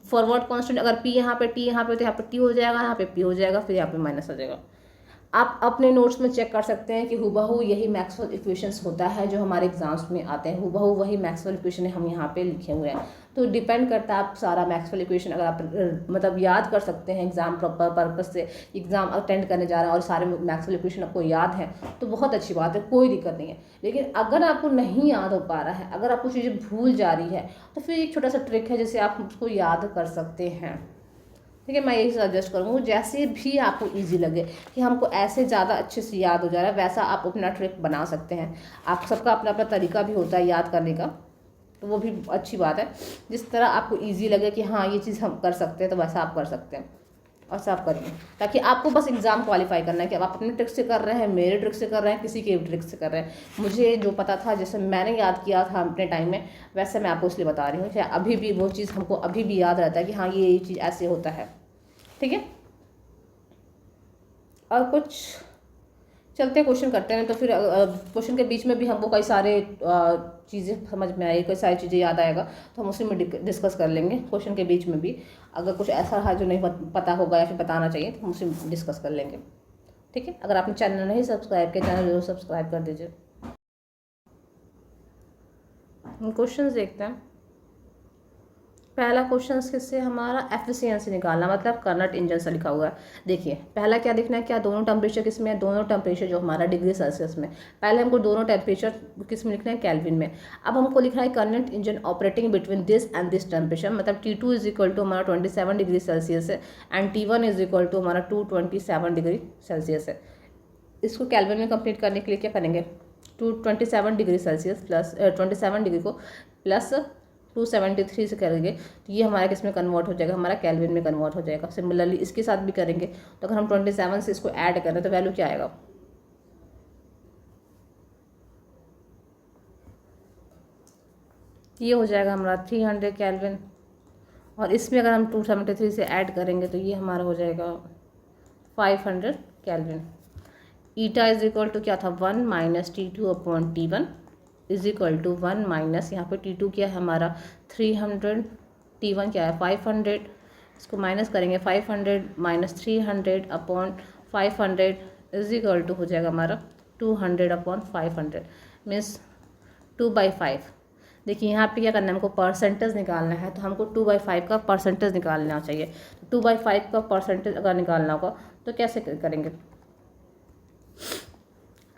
Forward constant अगर पी यहाँ पे टी यहाँ पे तो यहाँ पे टी हो जाएगा, यहाँ पे पी हो जाएगा, फिर यहाँ पे माइनस हो जाएगा। आप अपने नोट्स में चेक कर सकते हैं कि हुबहू यही मैक्सवेल इक्वेशंस होता है जो हमारे एग्जाम्स में आते हैं, हुबहू वही मैक्सवेल इक्वेशन हम यहाँ पे लिखे हुए हैं। तो डिपेंड करता है आप सारा मैक्सवेल इक्वेशन अगर आप मतलब याद कर सकते हैं एग्जाम पर्पस से, एग्जाम अटेंड करने जा रहे हैं और सारे मैक्सवेल इक्वेशन आपको याद है तो बहुत अच्छी बात है, कोई दिक्कत नहीं है। लेकिन अगर आपको नहीं याद हो पा रहा है, अगर आपको चीज़ें भूल जा रही है, तो फिर एक छोटा सा ट्रिक है जिसे आप उसको याद कर सकते हैं। ठीक है, मैं यही सजेस्ट करूँगी जैसे भी आपको इजी लगे कि हमको ऐसे ज़्यादा अच्छे से याद हो जा रहा है, वैसा आप अपना ट्रिक बना सकते हैं। आप सबका अपना अपना तरीका भी होता है याद करने का, तो वो भी अच्छी बात है। जिस तरह आपको इजी लगे कि हाँ ये चीज़ हम कर सकते हैं तो वैसा आप कर सकते हैं, और सब आप करिए, ताकि आपको बस एग्ज़ाम क्वालिफाई करना है कि अब आप अपने ट्रिक से कर रहे हैं, मेरे ट्रिक से कर रहे हैं, किसी के भी ट्रिक से कर रहे हैं। मुझे जो पता था, जैसे मैंने याद किया था अपने टाइम में, वैसे मैं आपको इसलिए बता रही हूँ कि अभी भी वो चीज़ हमको अभी भी याद रहता है कि हाँ ये चीज़ ऐसे होता है। ठीक है, और कुछ चलते क्वेश्चन करते हैं, तो फिर क्वेश्चन के बीच में भी हमको कई सारे चीज़ें समझ में आई, कई सारी चीज़ें याद आएगा तो हम उसी में डिस्कस कर लेंगे। क्वेश्चन के बीच में भी अगर कुछ ऐसा है जो नहीं पता होगा या फिर बताना चाहिए तो हम उसी में डिस्कस कर लेंगे। ठीक है, अगर आपने चैनल नहीं सब्सक्राइब किया, चैनल जरूर सब्सक्राइब कर दीजिए। क्वेश्चन देखते हैं। पहला क्वेश्चन किससे हमारा एफिशिएंसी निकालना, मतलब कर्नट इंजन से लिखा हुआ है। देखिए पहला क्या देखना है, क्या दोनों टेम्परेचर किस में है, दोनों टेम्परेचर जो हमारा डिग्री सेल्सियस में। पहले हमको दोनों टेम्परेचर किस में लिखना है, केल्विन में। अब हमको लिखना है Carnot engine operating between this and this temperature, मतलब T2 इज इक्वल टू हमारा 27 डिग्री सेल्सियस है and T1 is equal to हमारा 227 डिग्री सेल्सियस है। इसको केल्विन में कंप्लीट करने के लिए क्या करेंगे, 227 डिग्री सेल्सियस प्लस 27 डिग्री को प्लस 273 से करेंगे तो ये हमारा किस में कन्वर्ट हो जाएगा, हमारा केल्विन में कन्वर्ट हो जाएगा। सिमिलरली इसके साथ भी करेंगे तो अगर हम 27 से इसको ऐड करें तो वैल्यू क्या आएगा, ये हो जाएगा हमारा 300 केल्विन, और इसमें अगर हम 273 से ऐड करेंगे तो ये हमारा हो जाएगा 500 kelvin. Eta is equal to क्या था, 1 minus T2 upon T1 is equal to 1 minus यहाँ पे T2 क्या है हमारा 300, T1 क्या है 500, इसको माइनस करेंगे 500 minus 300 upon 500 is equal to हो जाएगा हमारा 200 अपॉन 500 मीन्स 2/5। देखिए यहाँ पे क्या करना है, हमको परसेंटेज निकालना है, तो हमको 2/5 का परसेंटेज निकालना चाहिए। 2/5 का परसेंटेज अगर निकालना होगा तो कैसे करेंगे,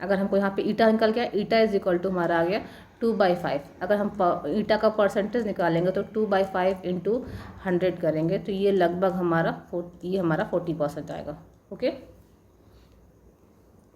अगर हमको यहाँ पे ईटा निकल गया, ईटा इज इक्वल टू हमारा आ गया 2/5। अगर हम ईटा का परसेंटेज निकालेंगे तो 2/5 इंटू 100 करेंगे तो ये लगभग हमारा 40% आएगा। ओके,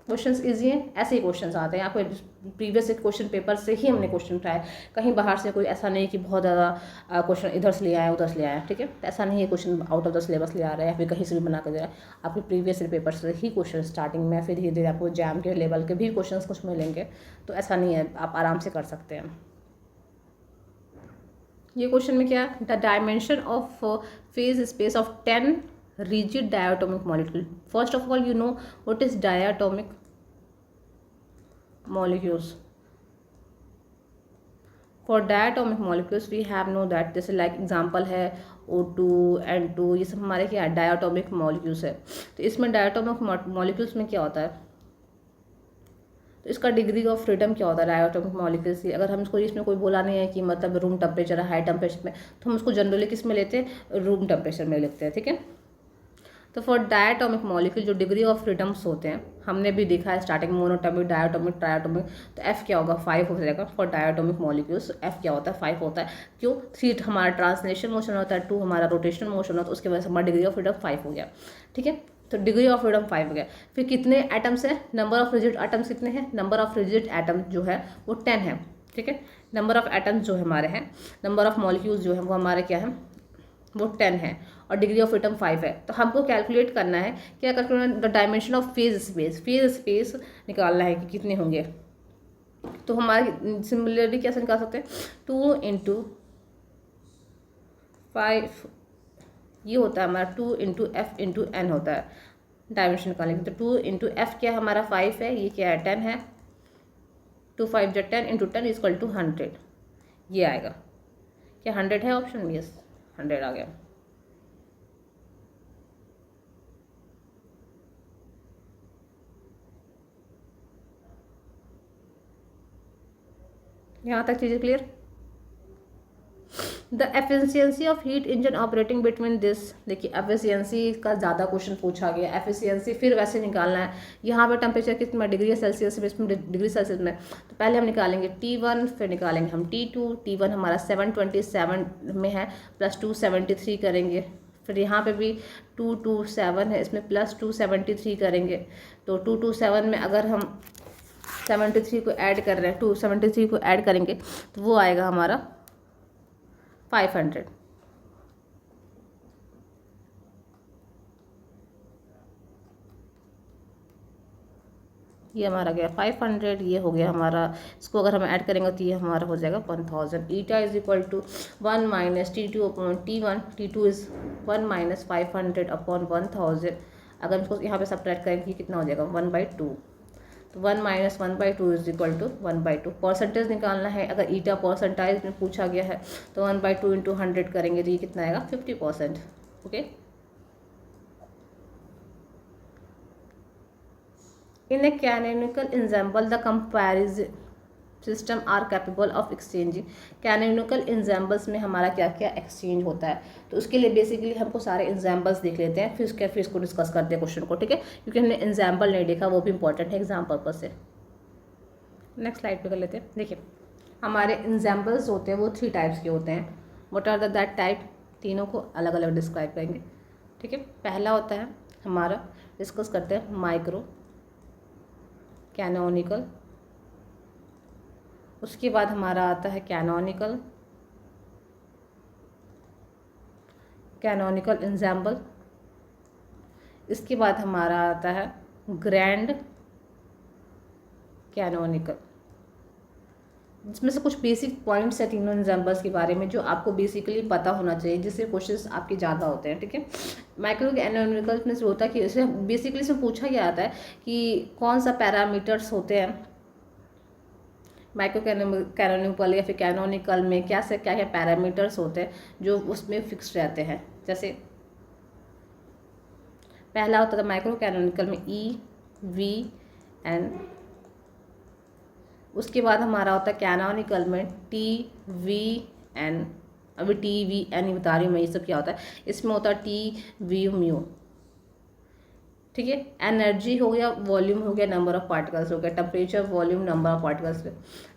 क्वेश्चंस इजी हैं, ऐसे ही क्वेश्चंस आते हैं। आपको प्रीवियस क्वेश्चन पेपर से ही हमने क्वेश्चन उठाए, कहीं बाहर से कोई ऐसा नहीं कि बहुत ज़्यादा क्वेश्चन इधर से ले आया उधर से ले आया। ठीक है, तो ऐसा नहीं है question out of the syllabus ले आ रहा है या फिर कहीं से भी बना कर दे रहा है। आपके प्रीवियस पेपर से ही क्वेश्चन स्टार्टिंग में, फिर धीरे धीरे आपको जैम के लेवल के भी क्वेश्चन कुछ मिलेंगे, तो ऐसा नहीं है, आप आराम से कर सकते हैं। ये क्वेश्चन में क्या है, the dimension of phase space of 10 rigid diatomic molecule. First of all, you know what is diatomic molecules. For diatomic molecules we have know that जैसे like example है O2, N2, ये सब हमारे क्या है diatomic molecules है। तो इसमें diatomic molecules में क्या होता है, तो इसका डिग्री ऑफ फ्रीडम क्या होता है डायटोमिक मॉलिक्यूल्स की। अगर हम इसको इसमें कोई बोला नहीं है कि मतलब रूम टेम्परेचर है, हाई टेम्परेचर में, तो हम उसको जनरली किस में लेते हैं, रूम टेम्परेचर में लिखते हैं। ठीक है, तो फॉर डायटोमिक मॉलिक्यूल जो डिग्री ऑफ फ्रीडम्स होते हैं, हमने भी देखा है स्टार्टिंग में मोनोटोमिक, डायटोमिक, ट्रायटोमिक, तो एफ क्या होगा 5 हो जाएगा फॉर डायटोमिक मॉलिक्यूल्स। एफ क्या होता है 5 होता है, क्यों 3 हमारा ट्रांसलेशन मोशन होता है, 2 हमारा रोटेशनल मोशन होता है, उसके वजह से हमारा डिग्री ऑफ फ्रीडम 5 हो गया। ठीक है, तो डिग्री ऑफ फ्रीडम 5 हो गया। फिर कितने एटम्स है, नंबर ऑफ रिजिड एटम्स कितने हैं, नंबर ऑफ रिजिड एटम जो है वो 10 है। ठीक है, नंबर ऑफ एटम्स जो हमारे हैं, नंबर ऑफ मॉलिक्यूल्स जो है वो हमारे क्या है वो 10 है और डिग्री ऑफ फ्रीडम 5 है। तो हमको कैलकुलेट करना है, क्या करना, the dimension of phase space निकालना है कि कितने होंगे। तो हमारी सिमिलरली कैसे निकाल सकते हैं, 2 × 5 ये होता है हमारा 2 × f × n होता है डायमेंशन निकालेंगे। तो 2 × f क्या हमारा 5 है, ये क्या है 10 है, 2 5 जो 10 × 10 = 100 ये आएगा। क्या 100 है ऑप्शन में, यस 100 आ गया। यहाँ तक चीज़ें clear. The efficiency of heat engine operating between this, देखिए एफिशिएंसी का ज़्यादा क्वेश्चन पूछा गया। एफिशिएंसी फिर वैसे निकालना है, यहाँ पे टेम्परेचर कितना डिग्री सेल्सियस में, इसमें डिग्री सेल्सियस में। तो पहले हम निकालेंगे T1, फिर निकालेंगे हम T2। T1 हमारा 727 में है, प्लस 273 करेंगे। फिर यहाँ पे भी 227 है, इसमें प्लस 273 करेंगे। तो 227 में अगर हम 73 को ऐड कर रहे हैं, 273 को ऐड करेंगे तो वो आएगा हमारा 500। ये हमारा गया 500, ये हो गया हमारा। इसको अगर हम ऐड करेंगे तो ये हमारा हो जाएगा 1000। Eta is equal to 1 - T2/T1। T2 is 1 - 500 upon 1000। अगर इसको यहाँ पे सब्ट्रैक्ट करेंगे कितना हो जाएगा 1/2। तो 1 - 1/2 इज इक्वल टू 1/2। परसेंटेज निकालना है, अगर ईटा परसेंटाइज में पूछा गया है तो 1/2 × 100 करेंगे तो ये कितना आएगा 50%। Okay. In a canonical example the comparison system are capable of exchanging. Canonical examples में हमारा क्या क्या एक्सचेंज होता है, तो उसके लिए बेसिकली हमको सारे एग्जाम्पल्स देख लेते हैं, फिर इसको डिस्कस करते हैं क्वेश्चन को, ठीक है, क्योंकि हमने एग्जाम्पल नहीं देखा, वो भी इंपॉर्टेंट है एग्जाम पर्पज से। नेक्स्ट स्लाइड पे कर लेते हैं। देखिए हमारे एग्जाम्पल्स होते हैं वो 3 टाइप्स के होते हैं। What are the that type, तीनों को अलग अलग डिस्क्राइब करेंगे, ठीक है। पहला होता है हमारा, डिस्कस करते हैं माइक्रो कैनोनिकल। उसके बाद हमारा आता है कैनोनिकल एग्जाम्पल। इसके बाद हमारा आता है ग्रैंड कैनोनिकल। इसमें से कुछ बेसिक पॉइंट्स है तीनों एग्जाम्पल्स के बारे में जो आपको बेसिकली पता होना चाहिए, जिससे क्वेश्चंस आपके ज़्यादा होते हैं, ठीक है। माइक्रो कैनोनिकल में होता है कि इसे बेसिकली इसमें पूछा गया आता है कि कौन सा पैरामीटर्स होते हैं माइक्रो कैनोनिकल या फिर कैनोनिकल में, क्या से क्या क्या पैरामीटर्स होते हैं जो उसमें फिक्स रहते हैं। जैसे पहला होता था माइक्रो कैनोनिकल में EVN। उसके बाद हमारा होता है कैनोनिकल में TVN। अभी TVN बता रही हूँ मैं ये सब क्या होता है। इसमें होता है TVmu, ठीक है। एनर्जी हो गया, वॉल्यूम हो गया, नंबर ऑफ पार्टिकल्स हो गया, temperature, volume, number of particles,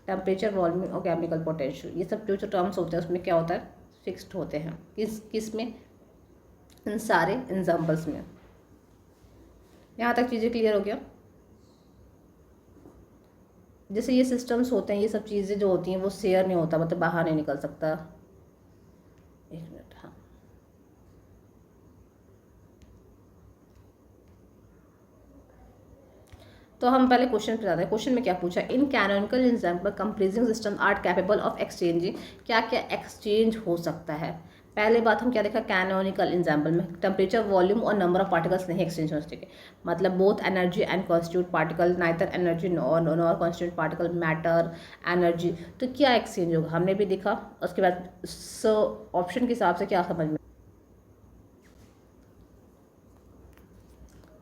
temperature, volume और केमिकल पोटेंशियल, ये सब जो टर्म्स होते हैं उसमें क्या होता है फिक्स्ड होते हैं। किस में, इन सारे एग्जाम्पल्स में। यहाँ तक चीज़ें क्लियर हो गया। जैसे ये सिस्टम्स होते हैं, ये सब चीज़ें जो होती हैं वो शेयर नहीं होता, मतलब बाहर नहीं निकल सकता। एक मिनट, हाँ, तो हम पहले क्वेश्चन पे जाते हैं। क्वेश्चन में क्या पूछा, in canonical example compressing system are capable of exchanging. क्या क्या एक्सचेंज हो सकता है। पहले बात हम क्या देखा, कैनोनिकल एग्जाम्पल में टेम्परेचर, वॉल्यूम और नंबर ऑफ पार्टिकल्स नहीं एक्सचेंज हो सकते, मतलब both energy and constitute particle, neither energy nor constitute particle, matter, energy. तो क्या एक्सचेंज होगा हमने भी देखा। उसके बाद ऑप्शन के हिसाब से क्या समझ में,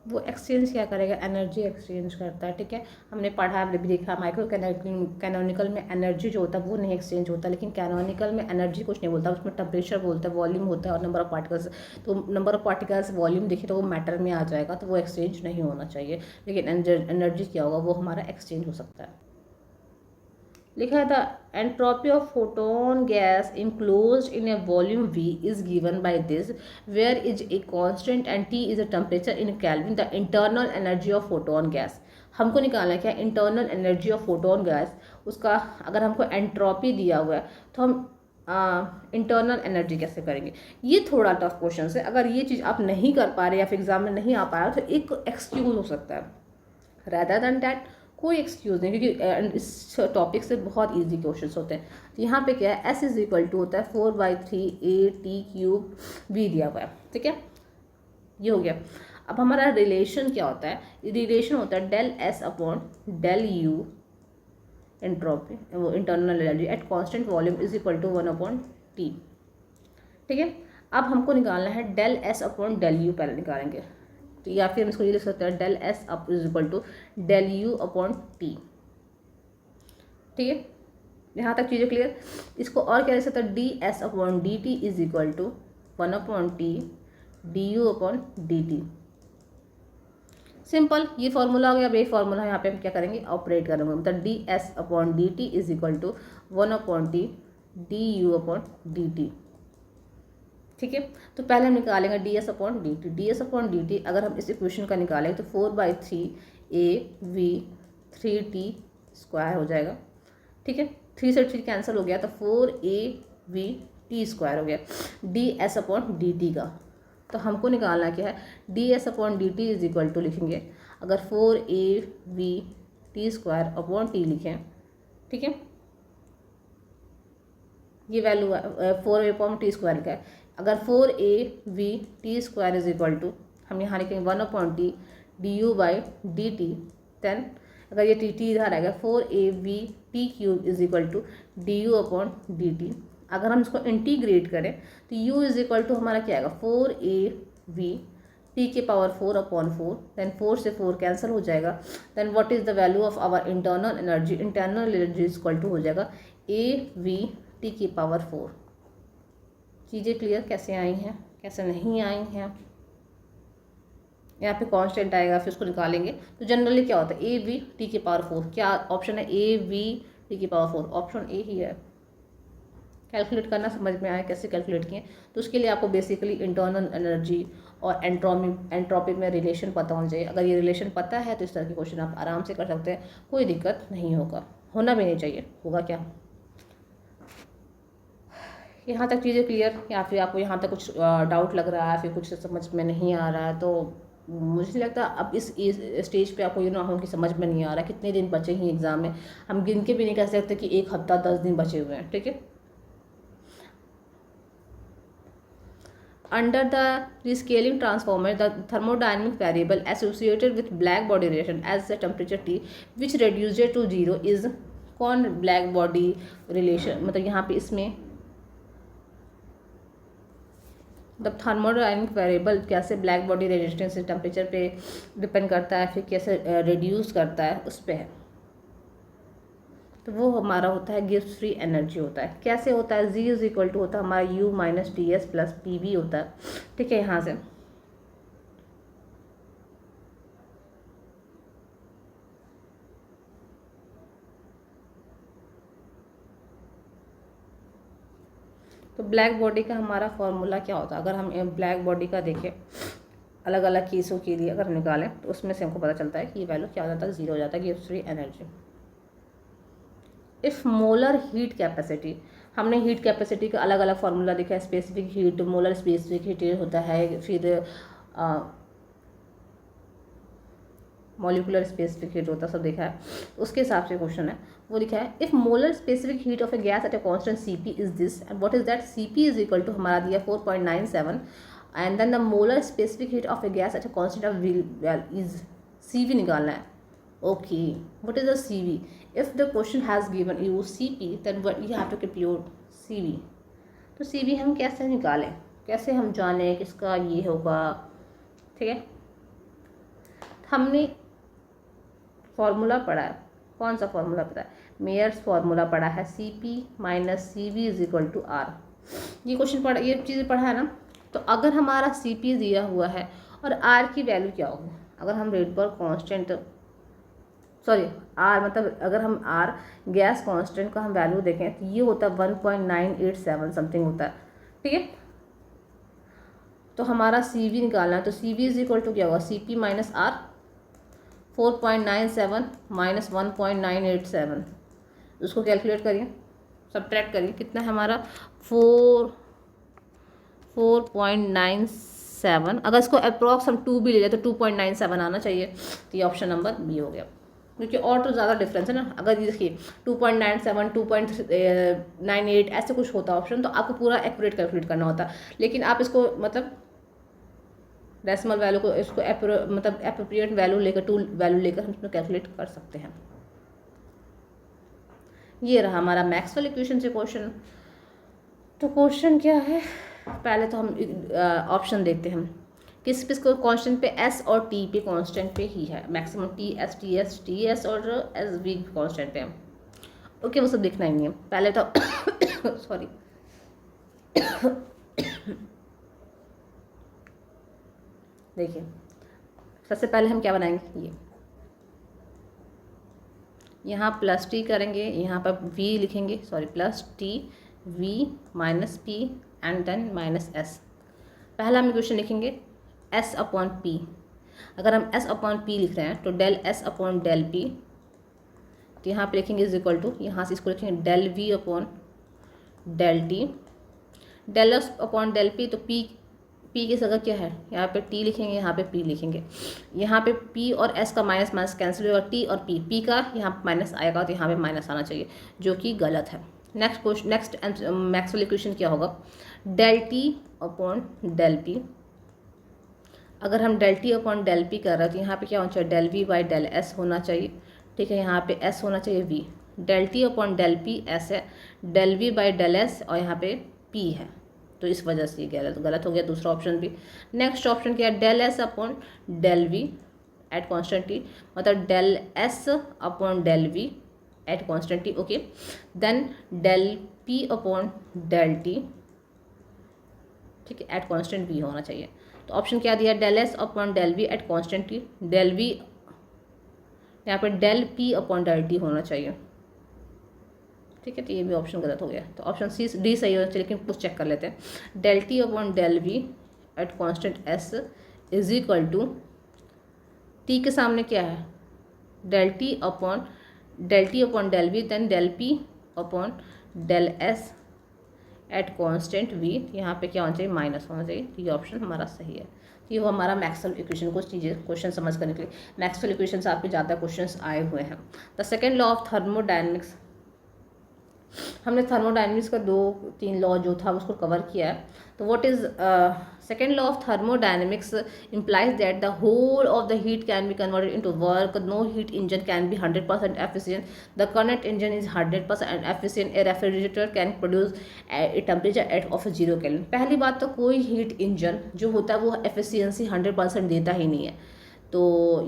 वो एक्सचेंज क्या करेगा, एनर्जी एक्सचेंज करता है, ठीक है। हमने पढ़ा, हमने भी देखा माइक्रो कैनोनिकल में एनर्जी जो होता है वो नहीं एक्सचेंज होता, लेकिन कैनोनिकल में एनर्जी कुछ नहीं बोलता, उसमें टेम्परेचर बोलता है, वॉल्यूम होता है और नंबर ऑफ पार्टिकल्स। तो नंबर ऑफ पार्टिकल्स, वॉल्यूम देखिए तो वो मैटर में आ जाएगा, तो वो एक्सचेंज नहीं होना चाहिए। लेकिन एनर्जी क्या होगा, वो हमारा एक्सचेंज हो सकता है। लिखा है the entropy of photon gas enclosed in a volume V is given by this, where is a constant and T is a temperature in kelvin. The internal energy of photon gas हमको निकालना है, क्या internal energy of photon gas, उसका अगर हमको entropy दिया हुआ है तो इंटरनल एनर्जी कैसे करेंगे। ये थोड़ा टफ क्वेश्चन है, अगर ये चीज़ आप नहीं कर पा रहे या फिर एग्जाम में नहीं आ पाया तो एक एक्सक्यूज हो सकता है, रैदर दैन डैट कोई एक्सक्यूज़ नहीं, क्योंकि इस टॉपिक से बहुत इजी क्वेश्चंस होते हैं। तो यहाँ पे क्या है, S इज इक्वल टू होता है 4/3 AT³ दिया हुआ है, ठीक है, ये हो गया। अब हमारा रिलेशन क्या होता है, रिलेशन होता है del S upon del U entropy, वो internal energy at constant volume is equal to 1/T, ठीक है। अब हमको निकालना है del S upon del U, पहले निकालेंगे, तो या फिर हम इसको ये लिख सकते हैं del S up is equal to del U upon T, ठीक है। यहाँ तक चीज़ें क्लियर। इसको और क्या लिख सकते हैं, DS upon DT is equal to 1/T DU upon DT, simple, ये फॉर्मूला हो गया। अब ये फॉर्मूला यहाँ पे हम क्या करेंगे, ऑपरेट करेंगे, मतलब DS upon DT is equal to 1/T DU upon DT, ठीक है। तो पहले हम निकालेंगे DS upon DT, DS upon DT अगर हम इस इक्वेशन का निकालेंगे तो 4/3AV3T² हो जाएगा, ठीक है। 3 से 3 कैंसिल हो गया तो 4AVT² हो गया DS अपॉन DT का। तो हमको निकालना क्या है, DS upon DT is equal to लिखेंगे, अगर 4AVT² अपॉन T लिखें, ठीक है, ये वैल्यू 4A/T² लिखा है। अगर 4AVT² इज इक्वल टू हम यहाँ लिखेंगे 1/T DU/DT, देन अगर ये TT इधर आएगा 4AVT³ is equal to DU upon DT। अगर हम इसको इंटीग्रेट करें तो U इज इक्वल टू हमारा क्या आएगा, 4AVT⁴/4, देन 4 से 4 कैंसिल हो जाएगा, then what is the value of our internal energy, internal energy is equal to हो जाएगा AVT⁴। चीज़ें क्लियर कैसे आई हैं, कैसे नहीं आई हैं। यहाँ पे कांस्टेंट आएगा, फिर उसको निकालेंगे तो जनरली क्या होता है, AVT⁴, क्या ऑप्शन है, AVT⁴, ऑप्शन ए ही है। कैलकुलेट करना समझ में आया कैसे कैलकुलेट किए, तो उसके लिए आपको बेसिकली इंटरनल एनर्जी और एंट्रोपी में रिलेशन पता होना चाहिए। अगर ये रिलेशन पता है तो इस तरह के क्वेश्चन आप आराम से कर सकते हैं, कोई दिक्कत नहीं होगा, होना भी नहीं चाहिए, होगा क्या। यहाँ तक चीज़ें क्लियर, या फिर आपको यहाँ तक कुछ डाउट लग रहा है, फिर कुछ समझ में नहीं आ रहा है, तो मुझे लगता है अब इस स्टेज पे आपको हो कि समझ में नहीं आ रहा, कितने दिन बचे हैं एग्ज़ाम में, हम गिन के भी नहीं कह सकते कि 1 हफ्ता 10 दिन बचे हुए हैं, ठीक है। Under the rescaling transformer, the thermodynamic variable associated with black body radiation as the temperature T, which reduces it to 0 is कौन black body relation, मतलब यहाँ पे इसमें द थर्मोडायनेमिक वेरिएबल कैसे ब्लैक बॉडी रेजिस्टेंस से टेम्परेचर पे depend करता है, फिर कैसे रिड्यूस करता है उस पर है, तो वो हमारा होता है गिव्स फ्री एनर्जी होता है। कैसे होता है, Z इज इक्वल टू होता है हमारा U - TS प्लस PV होता है, ठीक है। यहाँ से तो ब्लैक बॉडी का हमारा फॉर्मूला क्या होता है, अगर हम ब्लैक बॉडी का देखें अलग अलग केसों के लिए अगर निकालें तो उसमें से हमको पता चलता है कि ये वैल्यू क्या हो जाता है, 0 हो जाता है, gives free energy. If molar heat capacity, हमने हीट कैपेसिटी का अलग अलग फार्मूला देखा है, specific heat, molar specific heat होता है, फिर मॉलिकुलर स्पेसिफिक हीट होता है, सब देखा है। उसके हिसाब से क्वेश्चन है, वो लिखा है if molar specific heat of a gas at a constant Cp is this and what is that, Cp is equal to हमारा दिया 4.97 and then the molar specific heat of a gas at a constant of is Cv निकालना है। Okay, what is the Cv, if the question has given you Cp then what you have to compute Cv। तो Cv हम कैसे निकालें, कैसे हम जानें किसका ये होगा, ठीक है। हमने फार्मूला पढ़ा है, कौन सा फार्मूला पता है, मेयर्स फार्मूला पढ़ा है, Cp - Cv is equal to R। ये क्वेश्चन पढ़ा, ये चीज़ें पढ़ा है ना। तो अगर हमारा Cp दिया हुआ है और R की वैल्यू क्या होगी, अगर हम रेट पर कांस्टेंट R मतलब अगर हम R गैस कांस्टेंट का हम वैल्यू देखें तो ये होता है 1.987 समथिंग होता है, ठीक है। तो हमारा Cv निकालना है, तो Cv इज इक्वल टू क्या होगा, Cp - R, 4.97 - 1.987, उसको कैलकुलेट करिए। सब्ट्रैक्ट करिए, कितना है हमारा 4.97। अगर इसको अप्रॉक्स हम 2 भी ले लें तो 2.97 आना चाहिए। तो ये ऑप्शन नंबर बी हो गया, क्योंकि और तो ज़्यादा डिफरेंस है ना। अगर ये देखिए 2.97 2.98 ऐसे कुछ होता ऑप्शन तो आपको पूरा एक्यूरेट कैलकुलेट करना होता, लेकिन आप इसको मतलब डेसिमल वैल्यू को इसको मतलब एप्रोप्रिएट वैल्यू लेकर, टू वैल्यू लेकर हम इसमें कैलकुलेट कर सकते हैं। ये रहा हमारा मैक्सवेल इक्वेशन से क्वेश्चन। तो क्वेश्चन क्या है, पहले तो हम ऑप्शन देखते हैं। किस किस को कांस्टेंट पे, एस और टी पे कांस्टेंट पे ही है, मैक्सिमम टी एस और एस भी कांस्टेंट पे है। ओके, वो सब देखना ही नहीं है पहले तो सॉरी देखिए सबसे पहले हम क्या बनाएंगे, ये यहाँ प्लस टी करेंगे, यहाँ पर वी लिखेंगे, sorry plus T V minus P and then minus S. पहला हम इक्वेशन लिखेंगे एस अपॉन पी। अगर हम एस अपॉन पी लिख रहे हैं तो del S upon del P, तो यहाँ पे लिखेंगे इज इक्वल टू, यहाँ से इसको लिखेंगे del V upon del T. Del S upon del P, तो पी की जगह क्या है, यहाँ पे टी लिखेंगे, यहाँ पे पी लिखेंगे। यहाँ पे पी और एस का माइनस माइनस कैंसिल होगा, टी और पी का यहाँ माइनस आएगा, तो यहाँ पे माइनस आना चाहिए, जो कि गलत है। नेक्स्ट मैक्सवेल इक्वेशन क्या होगा, del T upon del P. अगर हम del T upon del P कर रहे हैं तो यहाँ पे क्या होना चाहिए, del V by del S होना चाहिए, ठीक है। यहाँ पे एस होना चाहिए V, del T upon del P S है, del V by del S और यहाँ पे पी है, तो इस वजह से ये गलत हो गया दूसरा ऑप्शन भी। नेक्स्ट ऑप्शन क्या है, del S upon del V at constant T, मतलब del S upon del V at constant T, okay. Then del P upon del T, ठीक है, एट कॉन्स्टेंट वी होना चाहिए। तो ऑप्शन क्या दिया, del S upon del V at constant T, del V यहाँ पे del P upon del T होना चाहिए, ठीक है। तो ये भी ऑप्शन गलत हो गया, तो ऑप्शन सी डी सही होना चाहिए, लेकिन कुछ चेक कर लेते हैं। Del T upon del V at constant S is equal to, T के सामने क्या है, del T upon del V, then del P upon del S at constant V, यहाँ पे क्या होना चाहिए, माइनस होना चाहिए। तो ये ऑप्शन हमारा सही है। ये वो हमारा मैक्सवेल इक्वेशन को चीज़ें क्वेश्चन समझ करने के लिए, मैक्सवेल इक्वेशन से आपके ज़्यादा क्वेश्चंस आए हुए हैं। The second law of thermodynamics, हमने थर्मोडायनेमिक्स का 2-3 लॉ जो था उसको कवर किया है। तो what is second law of thermodynamics implies that the whole of the heat can be converted into work. No heat engine can be 100% efficient. The current engine is 100% efficient. A refrigerator can produce a temperature of 0 Kelvin. पहली बात तो कोई heat engine जो होता है वो efficiency 100% देता ही नहीं है, तो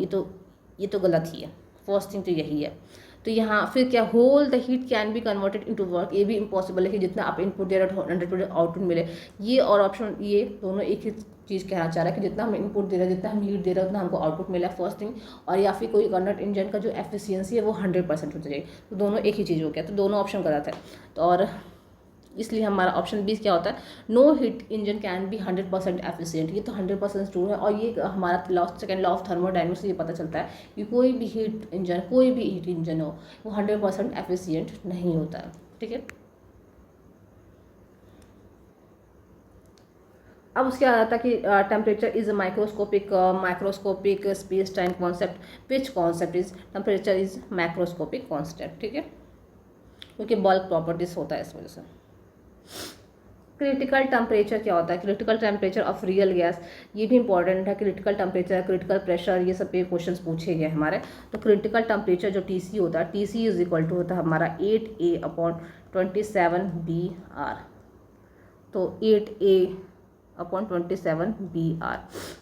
ये तो गलत ही है। फर्स्ट थिंग तो यही है। तो यहाँ फिर क्या, whole the heat can be converted into work, ये भी इम्पॉसिबल है कि जितना आप इनपुट दे रहे हो 100% आउटपुट मिले। ये और ऑप्शन, ये दोनों एक ही चीज़ कहना चाह रहा है कि जितना हम इनपुट दे रहे हैं, जितना हम हीट दे रहे हैं, उतना हमको आउटपुट मिला, फर्स्ट थिंग। और या फिर कोई करंट इंजन का जो एफिशिएंसी है वो 100% हो जाएगी, तो दोनों एक ही चीज़ हो गया, तो दोनों ऑप्शन गलत है। तो और इसलिए हमारा ऑप्शन 20 क्या होता है, no heat engine can be 100% efficient. ये तो 100% ट्रू है, और ये हमारा सेकेंड लॉ ऑफ थर्मोडायनेमिक्स से ये पता चलता है कि कोई भी हीट इंजन हो वो 100% एफिशिएंट नहीं होता है, ठीक है। अब उसके आ जाता है कि temperature is microscopic space time concept, which concept is temperature is microscopic concept, ठीक है, क्योंकि बल्क प्रॉपर्टीज होता है इस वजह से। क्रिटिकल टेम्परेचर क्या होता है, critical temperature of real gas, ये भी इंपॉर्टेंट है। क्रिटिकल टेम्परेचर, क्रिटिकल प्रेशर, ये सब पे क्वेश्चंस पूछे गए हमारे। तो क्रिटिकल टेम्परेचर जो टीसी होता है, टीसी इज इक्वल टू होता है हमारा 8A अपॉन 27BR। तो 8A अपॉन 27BR,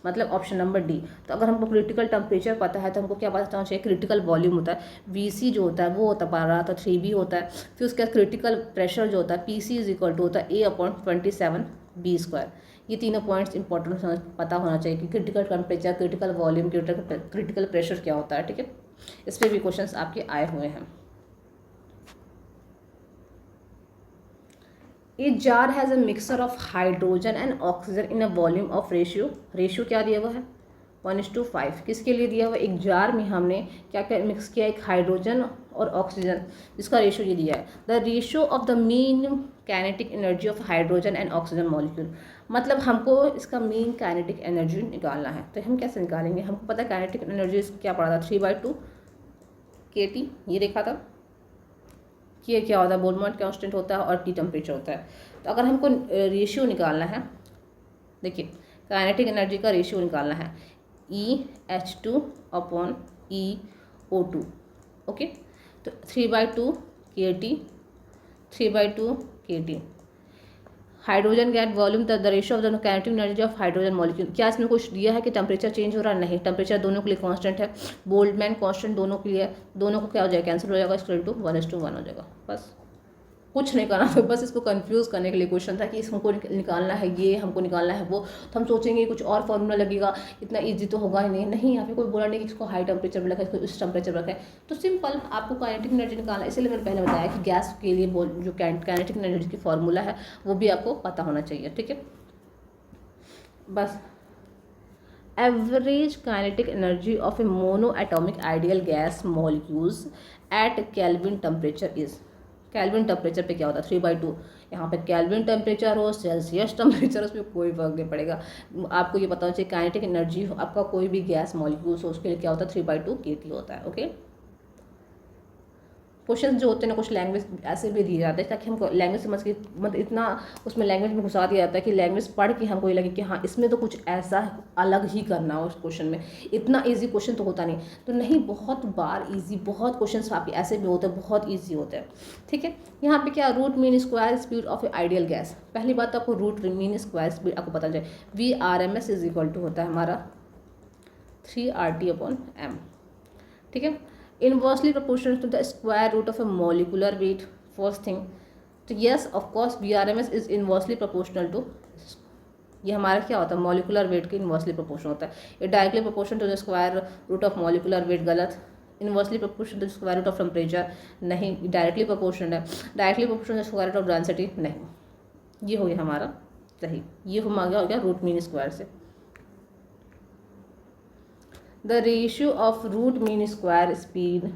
मतलब ऑप्शन नंबर डी। तो अगर हमको क्रिटिकल टेम्परेचर पता है तो हमको क्या पता होना चाहिए, क्रिटिकल वॉल्यूम होता है, VC जो होता है वो होता है 3B होता है। फिर उसके बाद क्रिटिकल प्रेशर जो होता है PC इज इक्वल टू होता है A अपॉन 27B²। ये तीनों पॉइंट्स इंपॉर्टेंट पता होना चाहिए कि critical temperature, critical volume, critical pressure क्या होता है, ठीक है। इस पर भी क्वेश्चन आपके आए हुए हैं। A jar has a mixture of hydrogen and oxygen in a volume of ratio क्या दिया हुआ है 1:5। किसके लिए दिया हुआ है, एक जार में हमने क्या क्या मिक्स किया, एक हाइड्रोजन और ऑक्सीजन, जिसका रेशियो ये दिया है, the ratio of the mean kinetic energy of hydrogen and oxygen molecule. मतलब हमको इसका मीन काइनेटिक एनर्जी निकालना है। तो हम कैसे निकालेंगे? हमको पता है काइनेटिक एनर्जी क्या पड़ा था, 3/2 kT, ये देखा था कि ये क्या होता है, बोल्ट्जमान कांस्टेंट होता है और टी टेम्परेचर होता है। तो अगर हमको रेशियो निकालना है, देखिए काइनेटिक एनर्जी का रेशियो निकालना है, EH2/EO2, ओके। तो 3/2 kT, 3/2 kT। Hydrogen gas volume, the ratio of the kinetic energy of hydrogen molecule. क्या इसमें कुछ दिया है कि टेम्परेचर चेंज हो रहा है? नहीं, टेम्परेचर दोनों के लिए कांस्टेंट है, बोल्ट्जमान कांस्टेंट दोनों के लिए, दोनों को क्या हो जाएगा, कैंसिल हो जाएगा, इक्वल टू 1:1 हो जाएगा। बस कुछ नहीं करना था, बस इसको कंफ्यूज करने के लिए क्वेश्चन था कि हमको निकालना है ये, हमको निकालना है वो। तो हम सोचेंगे कुछ और फॉर्मूला लगेगा, इतना इजी तो होगा ही नहीं। नहीं, यहाँ पे कोई बोला नहीं कि इसको हाई टेम्परेचर में रखा है, इसको इस टेम्परेचर में रखा है। तो सिंपल आपको काइनेटिक एनर्जी निकालना है। इसलिए मैंने पहले बताया कि गैस के लिए जो काइनेटिक एनर्जी की फॉर्मूला है वो भी आपको पता होना चाहिए, ठीक है। बस average kinetic energy of a mono atomic ideal gas molecules at kelvin temperature is. Kelvin temperature पे क्या होता है, 3/2। यहाँ पे केल्विन टेम्परेचर हो, सेल्सियस टेम्परेचर, उसमें कोई फर्क नहीं पड़ेगा। आपको ये पता होना चाहिए काइनेटिक एनर्जी आपका कोई भी गैस मॉलिक्यूल्स हो उसके लिए क्या होता है, 3/2 kT होता है, ओके। क्वेश्चन जो होते हैं ना, कुछ लैंग्वेज ऐसे भी दिए जाते हैं ताकि हमको लैंग्वेज समझ के, मतलब इतना उसमें लैंग्वेज में घुसा दिया जाता है कि लैंग्वेज पढ़ के हमको ये लगे कि हाँ इसमें तो कुछ ऐसा अलग ही करना हो उस क्वेश्चन में। इतना इजी क्वेश्चन तो होता नहीं, तो नहीं, बहुत बार इजी, बहुत क्वेश्चन आपके ऐसे भी होते हैं, बहुत ईजी होते हैं, ठीक है। यहाँ पे क्या, root mean square speed of a ideal gas. पहली बात तो आपको रूट मीन स्क्वायर स्पीड आपको पता चले, VRMS इज इक्वल टू होता है हमारा 3RT/m, ठीक है। Inversely proportional to the square root of a molecular weight, first thing. तो yes of course VRMS is inversely proportional to, ये हमारा क्या होता है, मॉलिकुलर वेट के इनवर्सली प्रोपोर्शनल होता है। ये directly proportional to the square root of molecular weight, गलत। Inversely proportional to the square root of temperature, नहीं, डायरेक्टली प्रोपोर्शनल है। Directly proportional to the square root of density, नहीं, ये हो गया हमारा सही। ये हम आ गया रूट मीन स्क्वायर से। The ratio of root mean square speed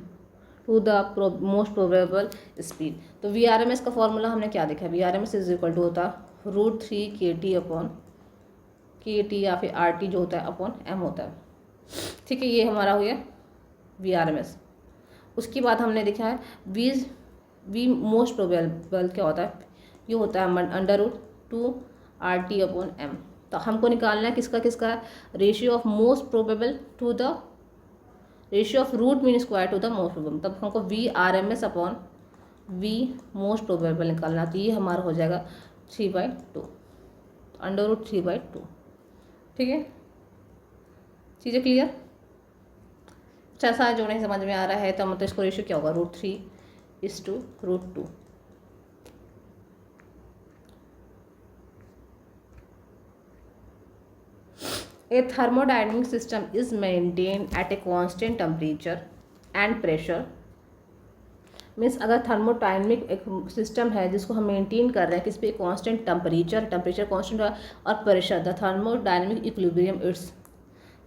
to the most probable speed। तो VRMS का फॉर्मूला हमने क्या देखा है, VRMS इज इक्वल टू होता है √3 kT या फिर RT जो होता है अपॉन m होता है, ठीक है। ये हमारा हो गया VRMS। उसके बाद हमने देखा है V मोस्ट प्रोबेबल क्या होता है, ये होता है √2 RT/m। तो हमको निकालना है किसका किसका, ratio of most probable to the ratio of root mean square to the most probable. तब हमको VRMS upon V most probable निकालना। तो ये हमारा हो जाएगा 3/2, √3/2, ठीक है। चीज़ें क्लियर? अच्छा सा जो नहीं समझ में आ रहा है तो मतलब इसको रेशियो क्या होगा, √3:√2। A thermodynamic system is maintained at a constant temperature and pressure। Means अगर थर्मोडायनेमिक एक सिस्टम है जिसको हम मेंटेन कर रहे हैं किस पे, कांस्टेंट टेम्परेचर कांस्टेंट और pressure, the thermodynamic equilibrium it's.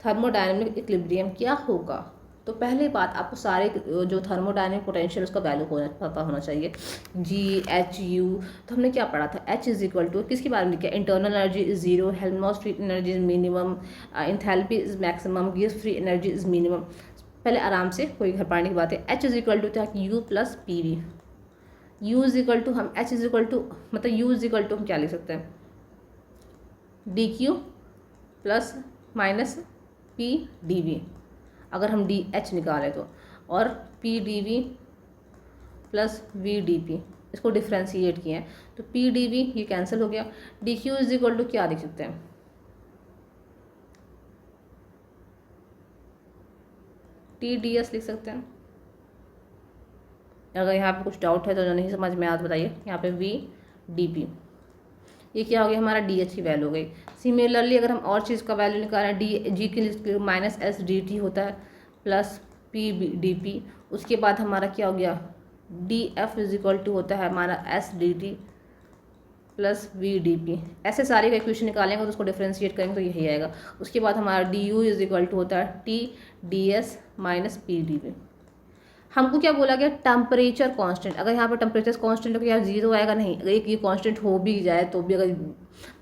Thermodynamic equilibrium क्या होगा? तो पहली बात आपको सारे जो थर्मोडायनेमिक पोटेंशियल उसका वैल्यू पता होना चाहिए, GHU। तो हमने क्या पढ़ा था, H इज इक्वल टू किसके बारे में लिखा, internal energy is 0, Helmholtz free energy is minimum, enthalpy is maximum, gas free energy is minimum. पहले आराम से कोई घर पाने की बात है। H इज इक्वल टू था U plus PV। U is equal to हम H इज इक्वल टू मतलब U इज इक्वल टू हम क्या लिख सकते हैं, DQ प्लस माइनस PdV, अगर हम DH निकालें तो, और PdV प्लस VdP, इसको डिफ्रेंशिएट किए हैं तो PdV ये कैंसिल हो गया। DQ इज इक्वल टू क्या लिख सकते हैं, TdS लिख सकते हैं। अगर यहाँ पे कुछ डाउट है तो जो नहीं समझ में आता बताइए। यहाँ पे VdP, ये क्या हो गया, हमारा DH की वैल्यू हो गई। सिमिलरली अगर हम और चीज़ का वैल्यू निकालें, G के माइनस SDT होता है प्लस PdP। उसके बाद हमारा क्या हो गया, DF इज इक्वल टू होता है हमारा SDT प्लस VdP। ऐसे सारे का इक्वेशन निकालेंगे तो उसको डिफ्रेंशिएट करेंगे तो यही आएगा। उसके बाद हमारा DU इज इक्वल टू होता है TdS माइनस PdP। हमको क्या बोला गया, टेम्परेचर कांस्टेंट। अगर यहाँ पर टेम्परेचर कांस्टेंट हो यार जीरो आएगा नहीं, अगर एक ये कांस्टेंट हो भी जाए तो भी, अगर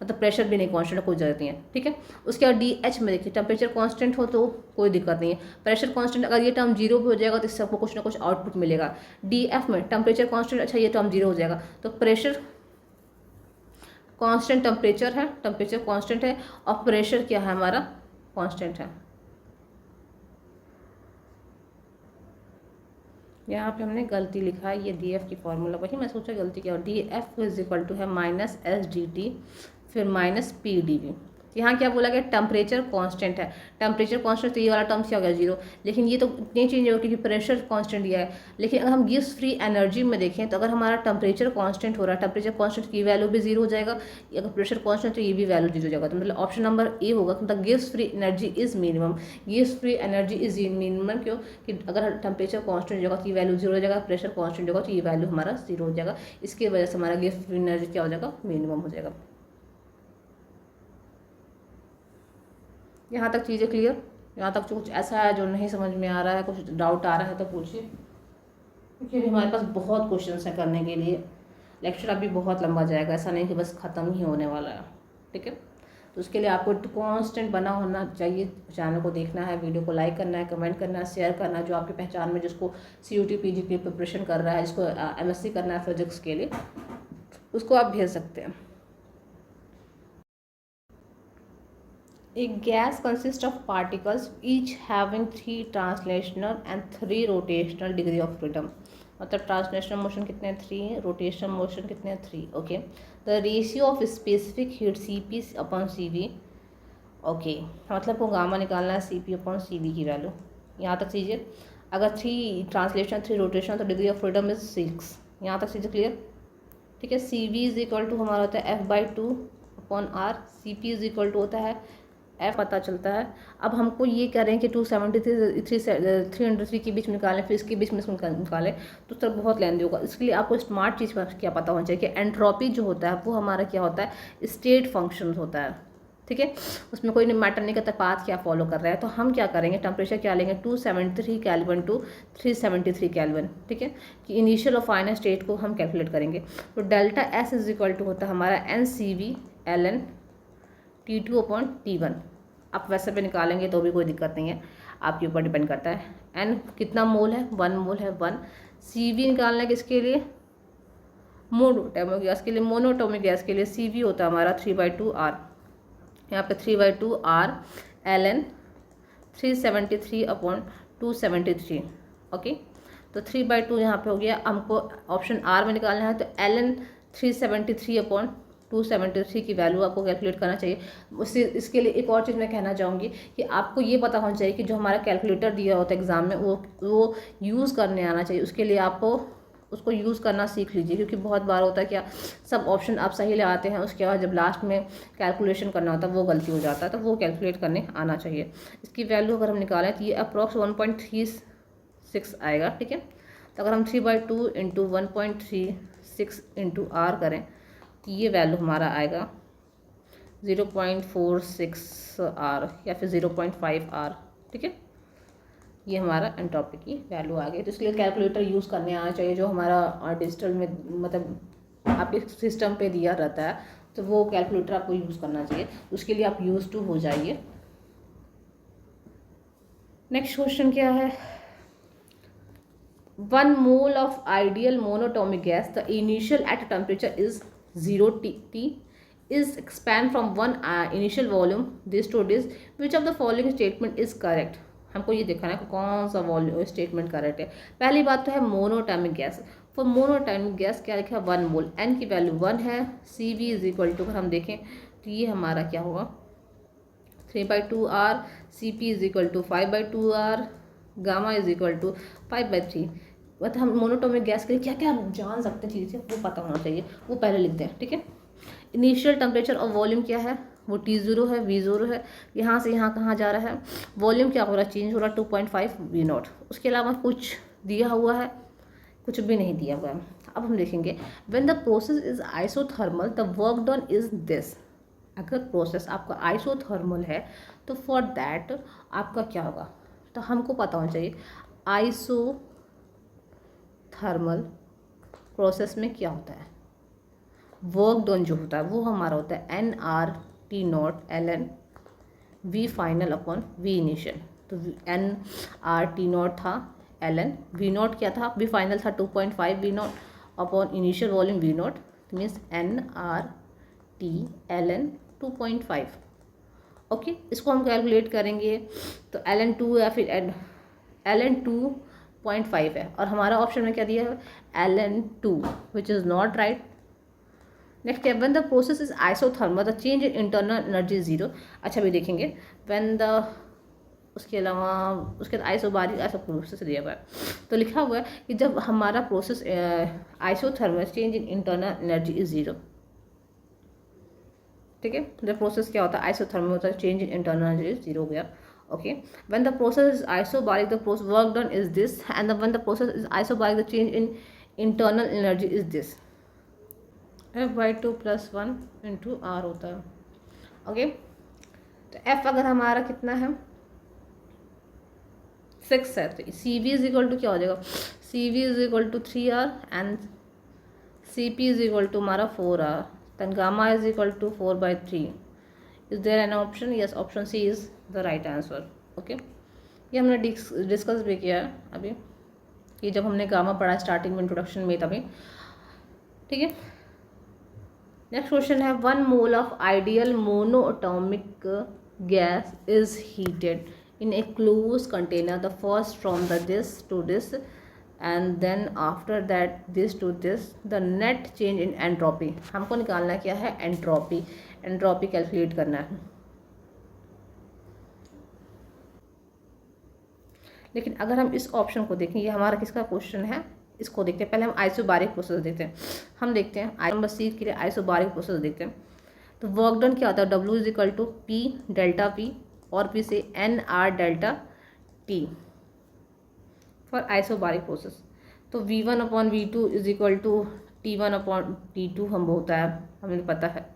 मतलब प्रेशर भी नहीं कांस्टेंट, कोई जरूरत नहीं है, ठीक है। उसके बाद डी एच में देखिए टेम्परेचर कांस्टेंट हो तो कोई दिक्कत नहीं है, प्रेशर कांस्टेंट अगर ये टर्म जीरो भी हो जाएगा तो इससे आपको कुछ ना कुछ आउटपुट मिलेगा। डी एफ में टेम्परेचर कांस्टेंट, अच्छा ये टर्म जीरो हो जाएगा तो प्रेशर कांस्टेंट, टेम्परेचर है, टेम्परेचर कांस्टेंट है, और प्रेशर क्या है हमारा, कांस्टेंट है। यहाँ पे हमने गलती लिखा है, ये डी एफ की फॉर्मूला, वही मैं सोचा गलती क्या हो। D F is equal to है माइनस एस डी टी फिर माइनस पी डी वी। यहाँ क्या बोला गया, टेम्परेचर कांस्टेंट है, टेम्परेचर कांस्टेंट तो ये वाला टर्म क्या हो गया जीरो, लेकिन ये तो नहीं चेंज होगा क्योंकि प्रेशर कांस्टेंट दिया है। लेकिन अगर हम गैस फ्री एनर्जी में देखें तो अगर हमारा टेम्परेचर कांस्टेंट हो रहा है, टेम्परेचर कांस्टेंट की वैल्यू भी जीरो हो जाएगा, अगर प्रेशर कांस्टेंट तो ये भी वैल्यू जीरो हो जाएगा। तो मतलब ऑप्शन नंबर ए होगा, मतलब gas free energy is minimum. Gas free energy is minimum क्यों, कि अगर टेम्परेचर कांस्टेंट होगा तो ये वैल्यू जीरो हो जाएगा, प्रेशर कांस्टेंट होगा तो ये वैल्यू हमारा जीरो हो जाएगा। इसकी वजह से हमारा गैस फ्री एनर्जी क्या हो जाएगा, मिनिमम हो जाएगा। यहाँ तक चीज़ें क्लियर? यहाँ तक कुछ ऐसा है जो नहीं समझ में आ रहा है, कुछ डाउट आ रहा है तो पूछिए, क्योंकि अभी हमारे पास बहुत क्वेश्चंस हैं करने के लिए। लेक्चर अभी बहुत लंबा जाएगा, ऐसा नहीं कि बस ख़त्म ही होने वाला है, ठीक है। तो उसके लिए आपको कांस्टेंट बना होना चाहिए, चैनल को देखना है, वीडियो को लाइक करना है, कमेंट करना है, शेयर करना है। जो आपकी पहचान में जिसको CUT PG की प्रिपरेशन कर रहा है, जिसको MSc करना है फिजिक्स के लिए, उसको आप भेज सकते हैं। A gas consists of particles each having 3 translational and 3 rotational degree of freedom. मतलब ट्रांसलेशनल मोशन कितने हैं, 3, रोटेशनल मोशन कितने हैं, 3, okay. The ratio of specific heat CP upon CV, okay, मतलब को गामा निकालना है CP अपॉन CV की वैल्यू। यहाँ तक चीज़ें, अगर 3 ट्रांसलेशन 3 रोटेशन तो डिग्री ऑफ फ्रीडम इज 6। यहाँ तक चीज़ें क्लियर, ठीक है। CV इज इक्वल टू हमारा होता है F/2 upon R, CP is equal to होता है F, पता चलता है। अब हमको ये कह रहे हैं कि 273 303 के बीच में निकालें, फिर इसके बीच में इसको निकालें, तो सर बहुत लेंदी होगा। इसके लिए आपको स्मार्ट चीज़ क्या पता होना चाहिए कि एंट्रोपी जो होता है वो हमारा क्या होता है, स्टेट फंक्शन होता है, ठीक है। उसमें कोई मैटर नहीं करता पाथ क्या फॉलो कर रहा है। तो हम क्या करेंगे, टेम्परेचर क्या लेंगे, 273 केल्विन टू 373 केल्विन, ठीक है, कि इनिशियल और फाइनल स्टेट को हम कैलकुलेट करेंगे। तो delta S is equal to होता है हमारा NCV ln T2 upon T1। आप वैसे भी निकालेंगे तो भी कोई दिक्कत नहीं है, आपके ऊपर डिपेंड करता है। N कितना मोल है, 1 मोल है, 1। CV निकालना है किसके लिए, मोनोटोमिक गैस के लिए, मोनोटोमिक गैस के लिए CV होता है हमारा 3/2R। यहाँ पे 3/2R ln 373 अपॉन 273, ओके। तो 3/2 यहाँ पे हो गया। हमको ऑप्शन R में निकालना है तो ln 373 अपॉन 273 की वैल्यू आपको कैलकुलेट करना चाहिए। उससे इसके लिए एक और चीज़ मैं कहना चाहूँगी कि आपको ये पता होना चाहिए कि जो हमारा कैलकुलेटर दिया होता है एग्ज़ाम में वो यूज़ करने आना चाहिए। उसके लिए आपको उसको यूज़ करना सीख लीजिए, क्योंकि बहुत बार होता है क्या सब ऑप्शन आप सही ले आते हैं, उसके बाद जब लास्ट में कैलकुलेशन करना होता है वो गलती हो जाता है, तो वो कैलकुलेट करने आना चाहिए। इसकी वैल्यू अगर हम निकालें तो ये अप्रॉक्स 1.36 आएगा, ठीक है। तो अगर हम 3/2 इंटू 1.36 इंटू R करें तो ये वैल्यू हमारा आएगा 0.46 R या फिर 0.5 R, ठीक है। ये हमारा एंट्रोपी की वैल्यू आ गई। तो इसलिए कैलकुलेटर यूज़ करने आना चाहिए, जो हमारा डिजिटल में मतलब आपके सिस्टम पे दिया रहता है, तो वो कैलकुलेटर आपको यूज़ करना चाहिए। उसके लिए आप यूज टू हो जाइए। नेक्स्ट क्वेश्चन क्या है, 1 mole of ideal monatomic gas the initial at temperature is 0 T is expand from one initial volume this to this, which of the following statement is correct। हमको ये देखना है कि कौन सा वॉल्यूम स्टेटमेंट करेक्ट है। पहली बात तो है monatomic gas. For monatomic gas क्या लिखा है, 1 मोल, N की वैल्यू 1 है, CV इज इक्वल टू अगर हम देखें तो ये हमारा क्या होगा 3/2R, CP is equal to 5/2R, gamma is equal to 5/3। मतलब हम मोनोटोमिक गैस के लिए क्या क्या जान सकते हैं चीज़ें, वो पता होना चाहिए, वो पहले लिख दें, ठीक है। इनिशियल टेम्परेचर और वॉल्यूम क्या है, वो T0 है, V0 है। यहाँ से यहाँ कहाँ जा रहा है, वॉल्यूम क्या हो रहा है, चेंज हो रहा है 2.5 V0। उसके अलावा कुछ दिया हुआ है, कुछ भी नहीं दिया हुआ है। अब हम देखेंगे when the process is isothermal the work done is this. अगर प्रोसेस आपका आइसोथर्मल है तो फॉर दैट आपका क्या होगा, तो हमको पता होना चाहिए थर्मल प्रोसेस में क्या होता है, वर्क डन जो होता है वो हमारा होता है N R T naught L N V final upon V initial. तो एन आर टी नॉट था एल एन, वी नॉट क्या था, वी फाइनल था 2.5 V naught upon initial volume V naught, means N R T L N 2.5। Okay, इसको हम calculate करेंगे तो L N to या फिर एल एन 2.5 है और हमारा ऑप्शन में क्या दिया है L N two, which is not right. Next है when the process is isothermal the change in internal energy zero. अच्छा भी देखेंगे व्हेन द, उसके अलावा उसके बाद आइसोबारिक ऐसा प्रोसेस दिया हुआ है, तो लिखा हुआ है कि जब हमारा process isothermal change in internal energy is zero. ठीक है, जब प्रोसेस क्या होता है आइसोथर्मल होता है, change in internal energy is zero हो गया। Okay, when the process is isobaric the process work done is this and when the process is isobaric the change in internal energy is this. F/2 + 1 × R होता है। Okay, तो F अगर हमारा कितना है 6 है तो CV इज इक्वल टू क्या हो जाएगा, CV is equal to 3R and CP is equal to हमारा 4R, then gamma is equal to 4/3। Is there an option, yes, option C is the right answer. Okay, ये हमने discuss भी किया है अभी कि जब हमने गामा पढ़ा स्टार्टिंग में इंट्रोडक्शन में तभी। ठीक है, नेक्स्ट क्वेश्चन है 1 mole of ideal monoatomic gas is heated in a close container, the first from the this to this and then after that this to this, the net change in entropy. हमको निकालना क्या है entropy, entropy calculate करना है। लेकिन अगर हम इस ऑप्शन को देखें, ये हमारा किसका क्वेश्चन है, इसको देखते हैं। पहले हम आइसोबारिक प्रोसेस देखते हैं। हम देखते हैं नंबर सी के लिए आइसोबारिक प्रोसेस देखते हैं। तो वर्क डन क्या होता है, W is equal to P delta P और P से NR delta T for isobaric process. तो V1/V2 is equal to T1/T2 हम होता है, हमें पता है।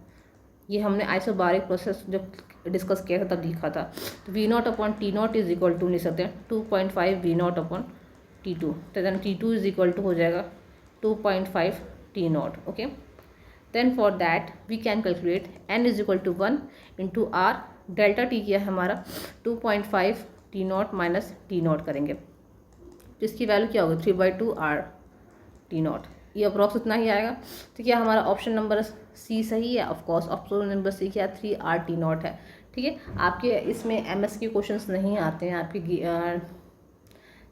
ये हमने आइसोबारिक प्रोसेस जब डिस्कस किया था तब लिखा था। तो V0/T0 इज इक्वल टू लिख सकते हैं 2.5 V0/T2, तो then T2 is equal to हो जाएगा 2.5 T0। Okay, then for that we can calculate N is equal to 1 × R, delta T किया है हमारा 2.5 T0 माइनस T0 करेंगे, तो इसकी वैल्यू क्या होगी 3/2 R T0। ये अप्रॉक्स इतना ही आएगा। तो क्या हमारा ऑप्शन नंबर सी सही है, ऑफकोर्स ऑप्शन नंबर सी क्या 3R T0 है। ठीक है, आपके इसमें MS के क्वेश्चंस नहीं आते हैं आपके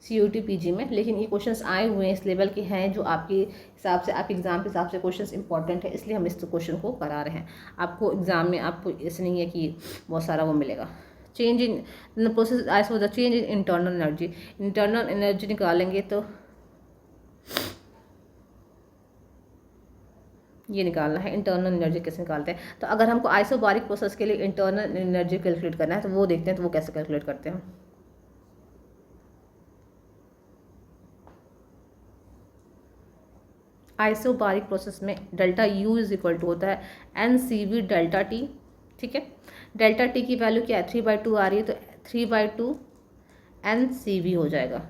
CUT PG में, लेकिन ये क्वेश्चंस आए हुए हैं इस लेवल के हैं जो आपके हिसाब से आपके एग्ज़ाम के हिसाब से क्वेश्चंस इंपॉर्टेंट है, इसलिए हम इस क्वेश्चन को करा रहे हैं। आपको एग्ज़ाम में आपको ऐसे नहीं है कि बहुत सारा वो मिलेगा। Change in the process ice the change in internal energy, internal energy निकालेंगे तो ये निकालना है इंटरनल एनर्जी कैसे निकालते हैं। तो अगर हमको आइसोबारिक प्रोसेस के लिए इंटरनल एनर्जी कैलकुलेट करना है तो वो देखते हैं, तो वो कैसे कैलकुलेट करते हैं। आइसोबारिक प्रोसेस में delta U is equal to होता है NCV डेल्टा T। ठीक है, डेल्टा T की वैल्यू क्या है 3/2 आ रही है, तो 3/2 NCV हो जाएगा।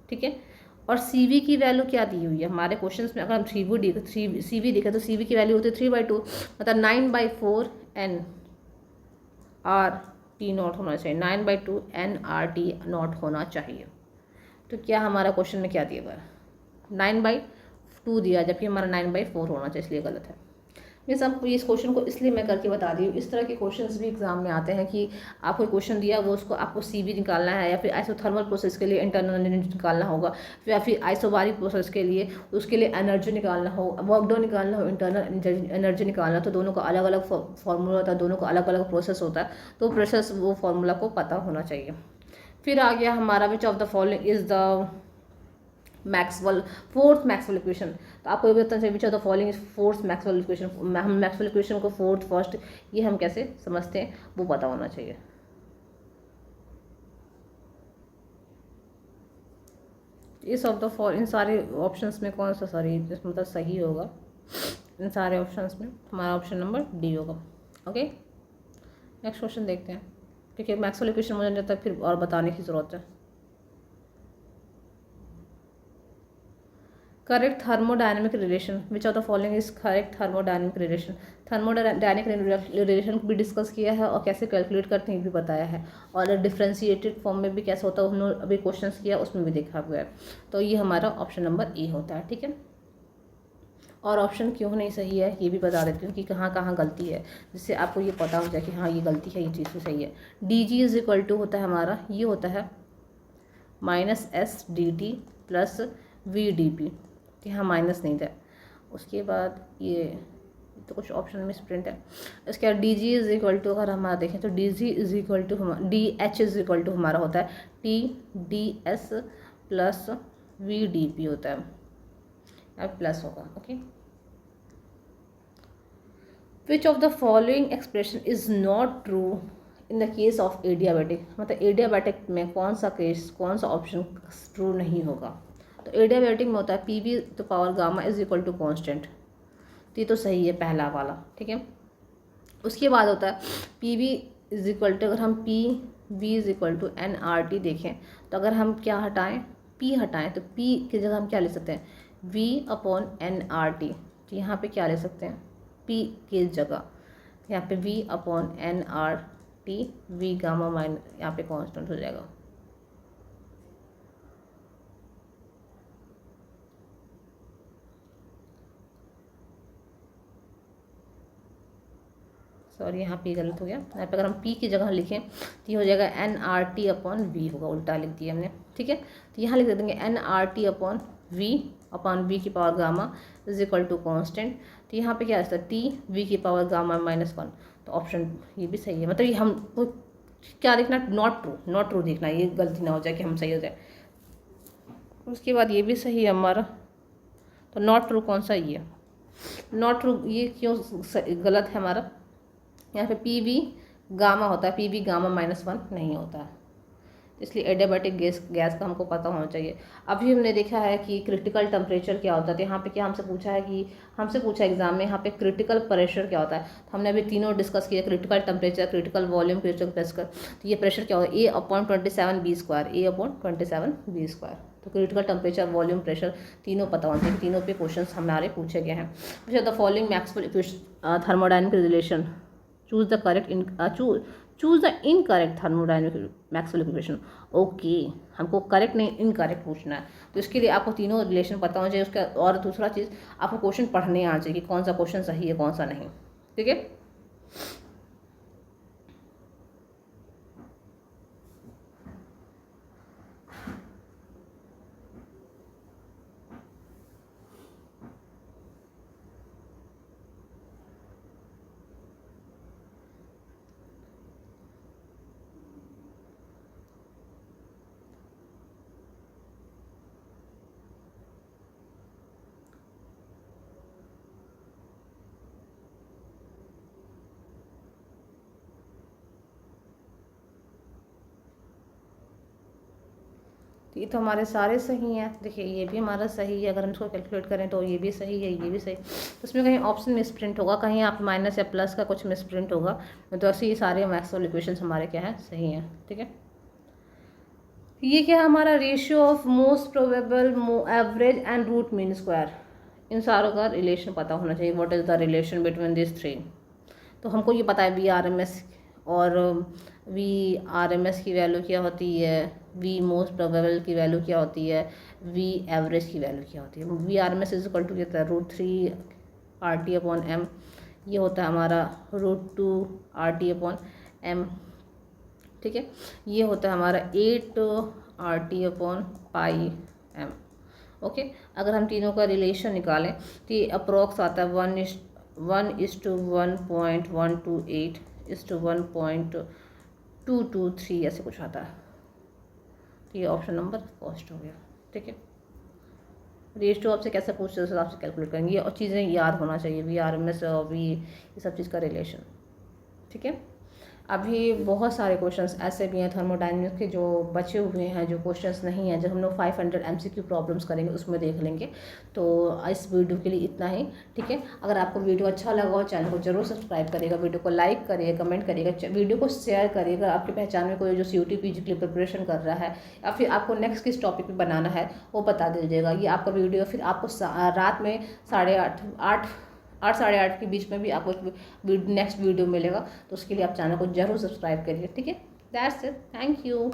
ठीक है, और CV की वैल्यू क्या दी हुई है हमारे क्वेश्चंस में, अगर हम CV देखें तो CV की वैल्यू होती है 3/2, मतलब 9/4 NR T0 होना चाहिए, 9/2 NR T0 होना चाहिए। तो क्या हमारा क्वेश्चन में क्या दिया हुआ है 9/2 दिया, जबकि हमारा 9/4 होना चाहिए, इसलिए गलत है। मीन्स हम इस क्वेश्चन को इसलिए मैं करके बता रही हूँ, इस तरह के क्वेश्चंस भी एग्जाम में आते हैं कि आपको क्वेश्चन दिया वो उसको आपको CV निकालना है, या फिर आइसोथर्मल प्रोसेस के लिए इंटरनल एनर्जी निकालना होगा, या फिर आइसोबारिक प्रोसेस के लिए उसके लिए एनर्जी निकालना हो, वर्क डन निकालना हो, इंटरनल एनर्जी निकालना, तो दोनों का अलग अलग फार्मूला होता है, दोनों का अलग अलग प्रोसेस होता है, तो प्रोसेस वो फार्मूला को पता होना चाहिए। फिर आ गया हमारा विच of the following is the fourth Maxwell equation. तो आपको ये बताना चाहिए विच of the following is fourth Maxwell equation. हम मैक्सवेल इक्वेशन को फोर्थ फर्स्ट ये हम कैसे समझते हैं वो पता होना चाहिए। इस ऑफ द फॉर इन सारे ऑप्शंस में कौन सा सही मतलब सही होगा, इन सारे ऑप्शंस में हमारा ऑप्शन नंबर डी होगा। ओके, नेक्स्ट क्वेश्चन देखते हैं, क्योंकि मैक्सवेल इक्वेशन मुझे नहीं फिर और बताने की ज़रूरत है। Correct thermodynamic relation, which of the following is correct thermodynamic relation. Thermodynamic relation को भी डिस्कस किया है और कैसे कैलकुलेट करते हैं ये भी बताया है, और डिफ्रेंशिएटेड फॉर्म में भी कैसे होता है उन्होंने अभी क्वेश्चंस किया उसमें भी देखा हुआ है। तो ये हमारा ऑप्शन नंबर ए होता है, ठीक है। और ऑप्शन क्यों नहीं सही है ये भी बता देती हूँ कि कहाँ कहाँ गलती है, जिससे आपको ये पता हो जाए कि हाँ ये गलती है, ये चीज़ तो सही है। D G is equal to होता है हमारा, ये होता है minus S D T plus V D P, यहाँ माइनस नहीं था। उसके बाद ये तो कुछ ऑप्शन मिस प्रिंट है। इसके बाद D G is equal to अगर हमारा देखें तो D G is equal to D H is equal to हमारा होता है T D S plus V D P होता है, अब प्लस होगा, okay. Which of the following expression is not true in the case of adiabatic, मतलब adiabatic में कौन सा केस, कौन सा ऑप्शन ट्रू नहीं होगा। तो एडियाबैटिक में होता है पी वी तो power gamma is equal to constant, तो ये तो सही है पहला वाला, ठीक है। उसके बाद होता है P V is equal to, अगर हम P V is equal to N R T देखें तो अगर हम क्या हटाएं, पी हटाएं तो पी की जगह हम क्या ले सकते हैं, V upon N R T. तो यहाँ पे क्या ले सकते हैं, पी की जगह यहाँ पे V upon N R T, V gamma minus यहाँ पे कांस्टेंट हो जाएगा। सॉरी यहाँ पे गलत हो गया, यहाँ पे अगर हम पी की जगह लिखें तो ये हो जाएगा N R T upon V होगा, उल्टा लिख दिया हमने, ठीक है। तो यहाँ लिख देंगे N R T upon V की power gamma is equal to constant. तो यहाँ पे क्या रहता है टी वी की पावर गामा माइनस वन, तो ऑप्शन ये भी सही है। मतलब ये हमको क्या देखना, नॉट ट्रू देखना, ये गलती ना हो जाए कि हम सही हो जाए। उसके बाद ये भी सही है हमारा, तो नॉट ट्रू कौन सा, ये नॉट ट्रू, ये क्यों गलत है हमारा, यहाँ पे पी वी गामा होता है, P we gamma minus one नहीं होता है, इसलिए एडियाबैटिक गैस का हमको पता होना चाहिए। अभी हमने देखा है कि क्रिटिकल टेम्परेचर क्या होता है, तो यहाँ पे क्या हमसे पूछा है कि हमसे पूछा एग्जाम में यहाँ पे क्रिटिकल प्रेशर क्या होता है, तो हमने अभी तीनों डिस्कस किया, critical temperature, critical volume, critical pressure. तो ये प्रेशर क्या होगा, ए अपॉन 27 बी स्क्वायर, ए अपॉन 27 बी स्क्वायर। तो क्रिटिकल टेम्परेचर, वॉल्यूम, प्रेशर तीनों पता होना चाहिए, तीनों पे क्वेश्चन हमारे पूछे गए हैं। अच्छा, the following Maxwell equation thermodynamic relation, choose the correct choose the incorrect thermodynamic Maxwell equation. Okay, हमको करेक्ट नहीं इनकरेक्ट पूछना है, तो इसके लिए आपको तीनों रिलेशन पता होना चाहिए उसका। और दूसरा चीज़ आपको क्वेश्चन पढ़ने आना चाहिए कि कौन सा क्वेश्चन सही है कौन सा नहीं, ठीक है। तो ये तो हमारे सारे सही हैं, देखिए ये भी हमारा सही है, अगर हम इसको कैलकुलेट करें तो ये भी सही है, ये भी सही। तो इसमें कहीं ऑप्शन मिसप्रिंट होगा, कहीं आप माइनस या प्लस का कुछ मिसप्रिंट होगा, तो ऐसे ये सारे मैक्सवेल इक्वेशंस हमारे क्या है, सही हैं, ठीक है। ये क्या है हमारा, ratio of most probable average and root mean square, इन सारों का रिलेशन पता होना चाहिए। What is the relation between this three, तो हमको ये पता है वी आर एम एस, और वी आर एम एस की वैल्यू क्या होती है, वी मोस्ट प्रोबेबल की वैल्यू क्या होती है, वी एवरेज की वैल्यू क्या होती है। V R M S is equal to क्या होता है, root 3 R T upon M, ये होता है हमारा root 2 R T upon M, ठीक है। ये होता है हमारा 8 R T upon pi M, okay. अगर हम तीनों का रिलेशन निकालें तो ये अप्रोक्स आता है 1:1.128:1.223 ऐसे कुछ आता है। तो ये ऑप्शन नंबर फर्स्ट हो गया, ठीक है। रेशियो आपसे कैसे पूछते हैं उस हिसाब से कैलकुलेट करेंगे, और चीज़ें याद होना चाहिए, वी आर एम एस और वी, ये सब चीज़ का रिलेशन, ठीक है। अभी बहुत सारे क्वेश्चंस ऐसे भी हैं थर्मोडायनेमिक्स के जो बचे हुए हैं, जो क्वेश्चंस नहीं हैं, जब हम लोग 500 MCQ प्रॉब्लम्स करेंगे उसमें देख लेंगे। तो इस वीडियो के लिए इतना ही, ठीक है। अगर आपको वीडियो अच्छा लगा हो, चैनल को जरूर सब्सक्राइब करिएगा, वीडियो को लाइक करिएगा, कमेंट करिएगा, वीडियो को शेयर करिएगा। आपकी पहचान में कोई जो CUT PG के लिए प्रिपरेशन कर रहा है या फिर आपको नेक्स्ट किस टॉपिक पर बनाना है वो बता दीजिएगा। ये आपका वीडियो फिर आपको रात में 8:30 साढ़े 8 के बीच में भी आपको नेक्स्ट वीडियो मिलेगा। तो उसके लिए आप चैनल को जरूर सब्सक्राइब करिए, ठीक है। That's it, thank you.